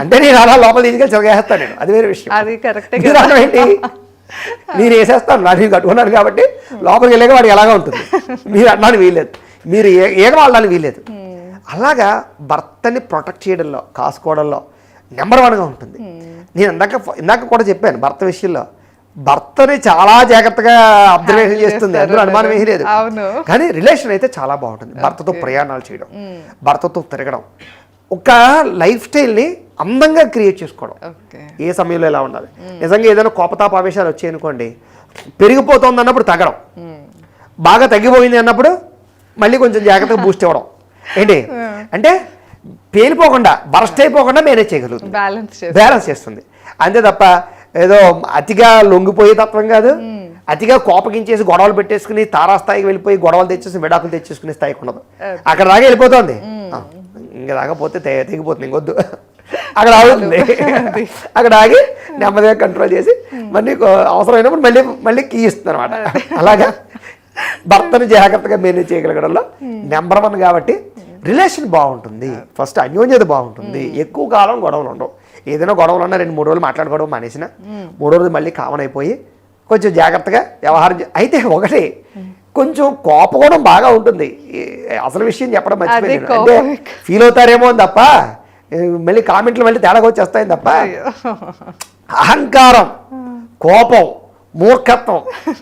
అంటే నేను అలా లోపల తీసుకెళ్ళి చిరగేస్తాను నేను. అది వేరే విషయం. అది కరెక్ట్. ఏంటి నేను వేసేస్తాను, నేను కట్టుకున్నాను కాబట్టి లోపలికి వెళ్ళాక వాడికి ఎలాగా ఉంటుంది. మీరు అనడానికి వీల్లేదు, మీరు వాళ్ళని వీల్లేదు. అలాగా భర్తని ప్రొటెక్ట్ చేయడంలో, కాసుకోవడంలో నెంబర్ 1గా ఉంటుంది. నేను ఇందాక కూడా చెప్పాను, భర్త విషయంలో భర్తని చాలా జాగ్రత్తగా అబ్జర్వేషన్ చేస్తుంది, అందులో అనుమానం ఏమీ లేదు. కానీ రిలేషన్ అయితే చాలా బాగుంటుంది. భర్తతో ప్రయాణాలు చేయడం, భర్తతో తిరగడం, ఒక లైఫ్ స్టైల్ని అందంగా క్రియేట్ చేసుకోవడం. ఏ సమయంలో ఎలా ఉండాలి, నిజంగా ఏదైనా కోపతాపావేశాలు వచ్చాయి అనుకోండి, పెరిగిపోతుంది అన్నప్పుడు తగ్గడం, బాగా తగ్గిపోయింది అన్నప్పుడు మళ్ళీ కొంచెం జాగ్రత్తగా బూస్ట్ ఇవ్వడం. ఏంటి అంటే పేలిపోకుండా బరస్ట్ అయిపోకుండా మేనేజ్ చేయగలుగుతుంది, బ్యాలెన్స్ చేస్తుంది. అంతే తప్ప ఏదో అతిగా లొంగిపోయే తత్వం కాదు, అతిగా కోపగించేసి గొడవలు పెట్టేసుకుని తారాస్థాయికి వెళ్ళిపోయి గొడవలు తెచ్చేసి విడాకులు తెచ్చేసుకునే స్థాయికి ఉండదు. అక్కడ దాకా వెళ్ళిపోతుంది, ఇంకా రాకపోతే తెగిపోతుంది, ఇంకొద్దు అక్కడ ఆగుతుంది. అక్కడ ఆగి నెమ్మదిగా కంట్రోల్ చేసి మళ్ళీ అవసరమైనప్పుడు మళ్ళీ మళ్ళీ కీ ఇస్తుంది అనమాట. అలాగా భర్తను జాగ్రత్తగా మేనేజ్ చేయగలగడంలో నెంబర్ 1 కాబట్టి రిలేషన్ బాగుంటుంది. ఫస్ట్ అన్యోన్యత బాగుంటుంది, ఎక్కువ కాలం గొడవలు ఉండవు. ఏదైనా గొడవలు ఉన్నా 2-3 రోజులు మాట్లాడుకోవడం మానేసిన 3వ రోజు మళ్ళీ కామన్ అయిపోయి కొంచెం జాగ్రత్తగా వ్యవహారం అయితే ఒకటి కొంచెం కోపకోవడం బాగా ఉంటుంది. అసలు విషయం చెప్పడం మర్చిపోయింది, అంటే ఫీల్ అవుతారేమో అని తప్ప మళ్ళీ కామెంట్లు మళ్ళీ తేడాగా వచ్చేస్తాయని తప్ప అహంకారం, కోపం, మూర్ఖత్వం,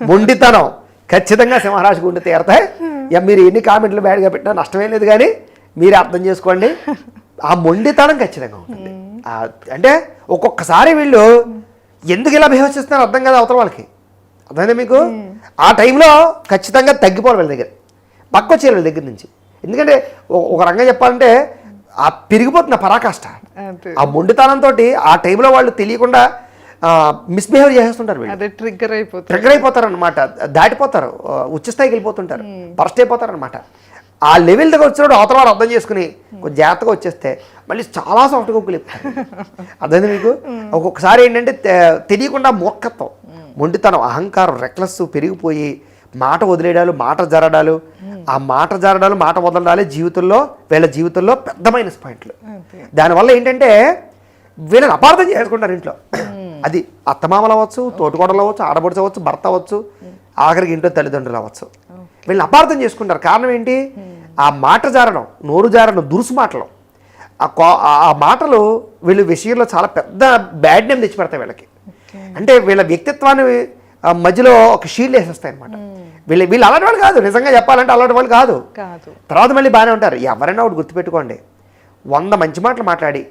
మొండితనం ఖచ్చితంగా సింహరాశికి ఉండి తీరతాయి. మీరు ఎన్ని కామెంట్లు బ్యాడ్గా పెట్టినా నష్టమేం లేదు, కానీ మీరే అర్థం చేసుకోండి. ఆ మొండితనం ఖచ్చితంగా ఉంటుంది. అంటే ఒక్కొక్కసారి వీళ్ళు ఎందుకు ఇలా బిహేవ్ చేస్తున్నారో అర్థం కాదు అవతల వాళ్ళకి, అర్థమైందా మీకు? ఆ టైంలో ఖచ్చితంగా తగ్గిపోవాలి వీళ్ళ దగ్గర, పక్క వచ్చేయాలి వీళ్ళ దగ్గర నుంచి. ఎందుకంటే ఒక రంగం చెప్పాలంటే ఆ పెరిగిపోతున్న పరాకాష్ట, ఆ మొండితనంతో ఆ టైంలో వాళ్ళు తెలియకుండా మిస్బిహేవ్ చేసేస్తుంటారు, ట్రిగ్గర్ అయిపోతారు అనమాట, దాటిపోతారు, ఉచ్చస్థాయికి వెళ్ళిపోతుంటారు, బరస్ట్ అయిపోతారు అనమాట. ఆ లెవెల్ దగ్గర వచ్చినప్పుడు అవతల వాడు అర్థం చేసుకుని కొంచెం జాగ్రత్తగా వచ్చేస్తే మళ్ళీ చాలా సాఫ్ట్గా ఉక్కులిపోతారు. అర్థమైంది మీకు? ఒక్కొక్కసారి ఏంటంటే తెలియకుండా మూర్ఖత్వం, మొండితనం, అహంకారం, రెక్లెస్ పెరిగిపోయి మాట వదిలేయడాలు, మాట జరడాలు, ఆ మాట జరడాలు, మాట వదలడాలే వీళ్ళ జీవితంలో పెద్ద మైనస్ పాయింట్లు. దానివల్ల ఏంటంటే వీళ్ళని అపార్థం చేసుకుంటారు ఇంట్లో. అది అత్తమామలు అవ్వచ్చు, తోటికోడలు అవ్వచ్చు, ఆడబడుచు అవ్వచ్చు, భర్త అవ్వచ్చు, ఆఖరికి ఇంట్లో తల్లిదండ్రులు అవ్వచ్చు. వీళ్ళని అపార్థం చేసుకుంటారు. కారణం ఏంటి? ఆ మాట జారడం, నోరు జారడం, దురుసు మాటలు, ఆ మాటలు వీళ్ళ విషయంలో చాలా పెద్ద బ్యాడ్ నేమ్ తెచ్చిపెడతాయి వీళ్ళకి. అంటే వీళ్ళ వ్యక్తిత్వాన్ని మధ్యలో ఒక షీల్డ్ వేసేస్తాయి అనమాట. వీళ్ళు అలాంటి వాళ్ళు కాదు, నిజంగా చెప్పాలంటే అలాంటి వాళ్ళు కాదు. తర్వాత మళ్ళీ బాగానే ఉంటారు. ఎవరైనా ఒకటి గుర్తుపెట్టుకోండి, 100 మంచి మాటలు మాట్లాడి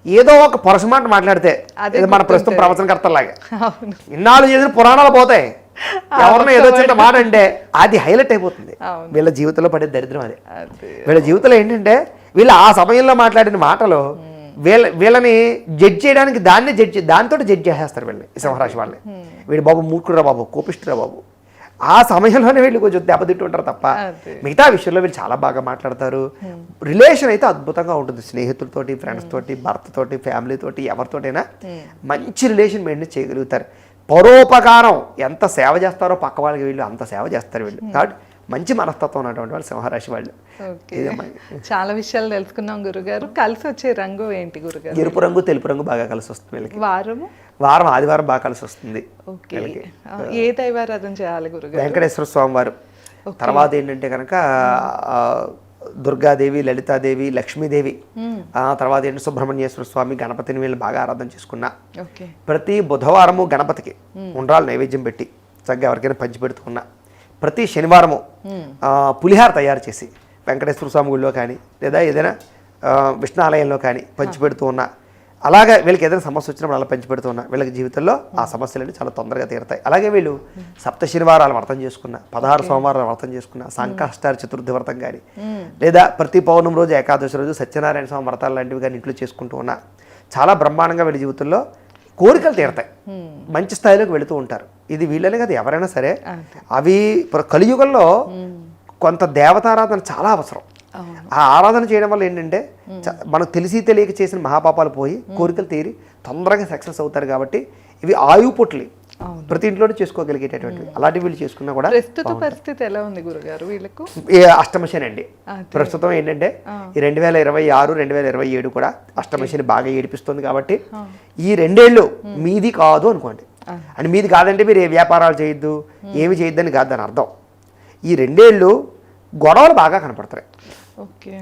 ఏదో ఒక పొరస మాట మాట్లాడితే మన ప్రస్తుతం ప్రవచనకర్తలాగా ఇన్నాళ్ళు చేసిన పురాణాలు పోతాయి. ఎవరినో ఏదో చిన్న మాట అంటే అది హైలైట్ అయిపోతుంది. వీళ్ళ జీవితంలో పడే దరిద్రం అది. వీళ్ళ జీవితంలో ఏంటంటే వీళ్ళు ఆ సమయంలో మాట్లాడిన మాటలు వీళ్ళని జడ్జ్ చేయడానికి దాంతో జడ్జ్ చేసేస్తారు వీళ్ళని, సింహరాశి వాళ్ళని. వీడు బాబు మూర్ఖుడురా బాబు, కోపిష్ఠురా బాబు, ఆ సమయంలోనే వీళ్ళు కొంచెం దెబ్బతింటుంటారు తప్ప మిగతా విషయంలో వీళ్ళు చాలా బాగా మాట్లాడతారు. రిలేషన్ అయితే అద్భుతంగా ఉంటుంది, స్నేహితులతోటి, ఫ్రెండ్స్ తోటి, భర్తతోటి, ఫ్యామిలీతోటి, ఎవరితోటైనా మంచి రిలేషన్ మెయింటైన్ చేయగలుగుతారు. పరోపకారం ఎంత సేవ చేస్తారో పక్క వాళ్ళకి వీళ్ళు అంత సేవ చేస్తారు వీళ్ళు. కాబట్టి మంచి మనస్తత్వం ఉన్నటువంటి వాళ్ళు సింహరాశి వాళ్ళు. చాలా విషయాలు తెలుసుకున్నాం గురుగారు. కలిసి వచ్చే రంగు ఏంటి గురుగారు? ఎరుపు రంగు, తెలుపు రంగు బాగా కలిసి వస్తుంది వీళ్ళకి. వారం ఆదివారం బాగా కలిసి వస్తుంది. ఏ దైవారాధన చేయాలి గురుగారు? వెంకటేశ్వర స్వామి వారు. తర్వాత ఏంటంటే కనుక దుర్గాదేవి, లలితాదేవి, లక్ష్మీదేవి, తర్వాత ఏంటి సుబ్రహ్మణ్యేశ్వర స్వామి, గణపతిని వీళ్ళు బాగా ఆరాధన చేసుకున్నా. ప్రతి బుధవారము గణపతికి ఉండ్రాలు నైవేద్యం పెట్టి చక్కగా ఎవరికైనా పంచి పెడుతున్నా. ప్రతి శనివారము పులిహార తయారు చేసి వెంకటేశ్వర స్వామి గుడిలో కానీ లేదా ఏదైనా విష్ణు ఆలయంలో కానీ పంచి పెడుతూ ఉన్నా. అలాగే వీళ్ళకి ఏదైనా సమస్య వచ్చినప్పుడు అలా పంచి పెడుతూ ఉన్నా వీళ్ళకి జీవితంలో ఆ సమస్యలన్నీ చాలా తొందరగా తీరుతాయి. అలాగే వీళ్ళు 7 శనివారాలు వ్రతం చేసుకున్న, 16 సోమవారాలు వ్రతం చేసుకున్న, సంకష్టార చతుర్థి వ్రతం కానీ లేదా ప్రతి పౌర్ణమి రోజు, ఏకాదశి రోజు సత్యనారాయణ స్వామి వ్రతాలు లాంటివి కానీ ఇంట్లో చేసుకుంటూ ఉన్నా చాలా బ్రహ్మాండంగా వీళ్ళ జీవితంలో కోరికలు తీరతాయి, మంచి స్థాయిలోకి వెళుతూ ఉంటారు. ఇది వీళ్ళనే కదా ఎవరైనా సరే. అవి కలియుగంలో కొంత దేవతారాధన చాలా అవసరం. ఆ ఆరాధన చేయడం వల్ల ఏంటంటే మనకు తెలిసి తెలియక చేసిన మహాపాపాలు పోయి కోరికలు తీరి తొందరగా సక్సెస్ అవుతారు. కాబట్టి ఇవి ఆయువు పుట్లి ప్రతి ఇంట్లోనే చేసుకోగలిగేటటువంటివి. అలాంటి వీళ్ళు చేసుకున్నా కూడా ప్రస్తుత పరిస్థితి ఎలా ఉంది గురుగారు వీళ్ళకు? అష్టమశని అండి ప్రస్తుతం ఏంటంటే ఈ 2026, 2027 కూడా అష్టమశని బాగా ఏడిపిస్తుంది. కాబట్టి ఈ 2 ఏళ్ళు మీది కాదు అనుకోండి. అని మీది కాదంటే మీరు ఏ వ్యాపారాలు చేయొద్దు, ఏమి చేయొద్దని కాదు దాని అర్థం. ఈ 2 ఏళ్ళు గొడవలు బాగా కనపడతాయి.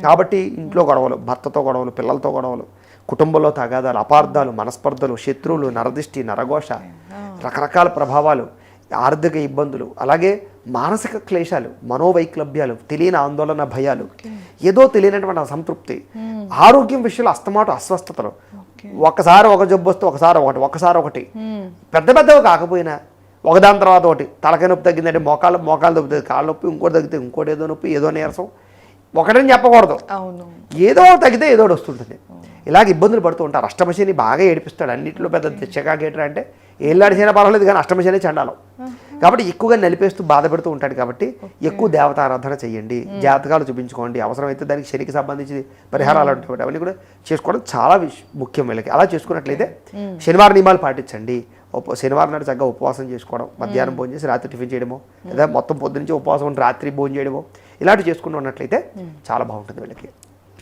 కాబట్టి ఇంట్లో గొడవలు, భర్తతో గొడవలు, పిల్లలతో గొడవలు, కుటుంబంలో తగాదాలు, అపార్థాలు, మనస్పర్ధలు, శత్రువులు, నరదిష్టి, నరఘోష, రకరకాల ప్రభావాలు, ఆర్థిక ఇబ్బందులు, అలాగే మానసిక క్లేశాలు, మనోవైక్లభ్యాలు, తెలియని ఆందోళన, భయాలు, ఏదో తెలియనటువంటి అసంతృప్తి, ఆరోగ్యం విషయంలో అస్తమాటు అస్వస్థతలు, ఒకసారి ఒక జబ్బు వస్తే ఒకసారి ఒకటి పెద్ద పెద్దవి కాకపోయినా ఒకదాని తర్వాత ఒకటి. తలకాయ నొప్పి తగ్గిందంటే మోకాలు నొప్పి, కాళ్ళ నొప్పి, ఇంకోటి తగ్గితే ఇంకోటి ఏదో నొప్పి, ఏదో నీరసం, ఒకటని చెప్పకూడదు, అవును. ఏదో తగ్గితే ఏదో ఒకటి వస్తుంటుంది. ఇలాగ ఇబ్బందులు పడుతూ ఉంటారు. అష్టమశని బాగా ఏడిపిస్తాడు. అన్నింటిలో పెద్ద చెకాకేటర్ అంటే ఏళ్ళాడిసైనా పర్వాలేదు కానీ అష్టమశని చండాలం కాబట్టి ఎక్కువగా నలిపేస్తూ బాధ పెడుతూ ఉంటాడు. కాబట్టి ఎక్కువ దేవతారాధన చేయండి, జాతకాలు చూపించుకోండి, అవసరమైతే దానికి శనికి సంబంధించి పరిహారాలు ఉంటాయి అవన్నీ కూడా చేసుకోవడం చాలా ముఖ్యం వీళ్ళకి. అలా చేసుకున్నట్లయితే శనివారం నియమాలు పాటించండి. శనివారం నాడు చక్కగా ఉపవాసం చేసుకోవడం, మధ్యాహ్నం భోజనం చేసి రాత్రి టిఫిన్ చేయడమో, లేదా మొత్తం పొద్దునుంచి ఉపవాసం ఉండి రాత్రి భోజనం చేయడమో ఇలాంటివి చేసుకుంటూ ఉన్నట్లయితే చాలా బాగుంటుంది వీళ్ళకి.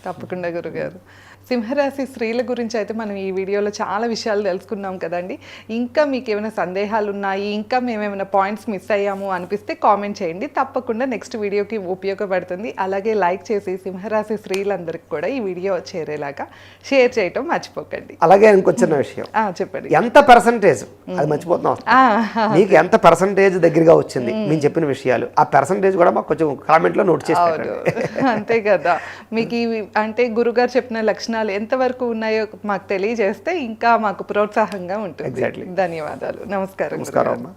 తప్పకుండా గురుగారు. సింహరాశి స్త్రీల గురించి అయితే మనం ఈ వీడియోలో చాలా విషయాలు తెలుసుకున్నాం కదండి. ఇంకా మీకు ఏమైనా సందేహాలు ఉన్నాయి, ఇంకా మేమేమైనా పాయింట్స్ మిస్ అయ్యాము అనిపిస్తే కామెంట్ చేయండి, తప్పకుండా నెక్స్ట్ వీడియోకి ఉపయోగపడుతుంది. అలాగే లైక్ చేసి సింహరాశి స్త్రీలందరికీ కూడా ఈ వీడియో చేరేలాగా షేర్ చేయటం మర్చిపోకండి. అలాగే ఇంకొచ్చిన విషయం, చెప్పండి. ఎంత పర్సంటేజ్ అది మర్చిపోతున్నాం, మీకు ఎంత పర్సంటేజ్ దగ్గరగా వచ్చింది మేము చెప్పిన విషయాలు, ఆ పర్సంటేజ్ కూడా మాకు కొంచెం కామెంట్లో నోట్ చేసి అంతే కదా. మీకు అంటే గురుగారు చెప్పిన లక్షణాలు ఎంతవరకు ఉన్నాయో మాకు తెలియజేస్తే ఇంకా మాకు ప్రోత్సాహంగా ఉంటుంది. ధన్యవాదాలు. నమస్కారం. నమస్కారం.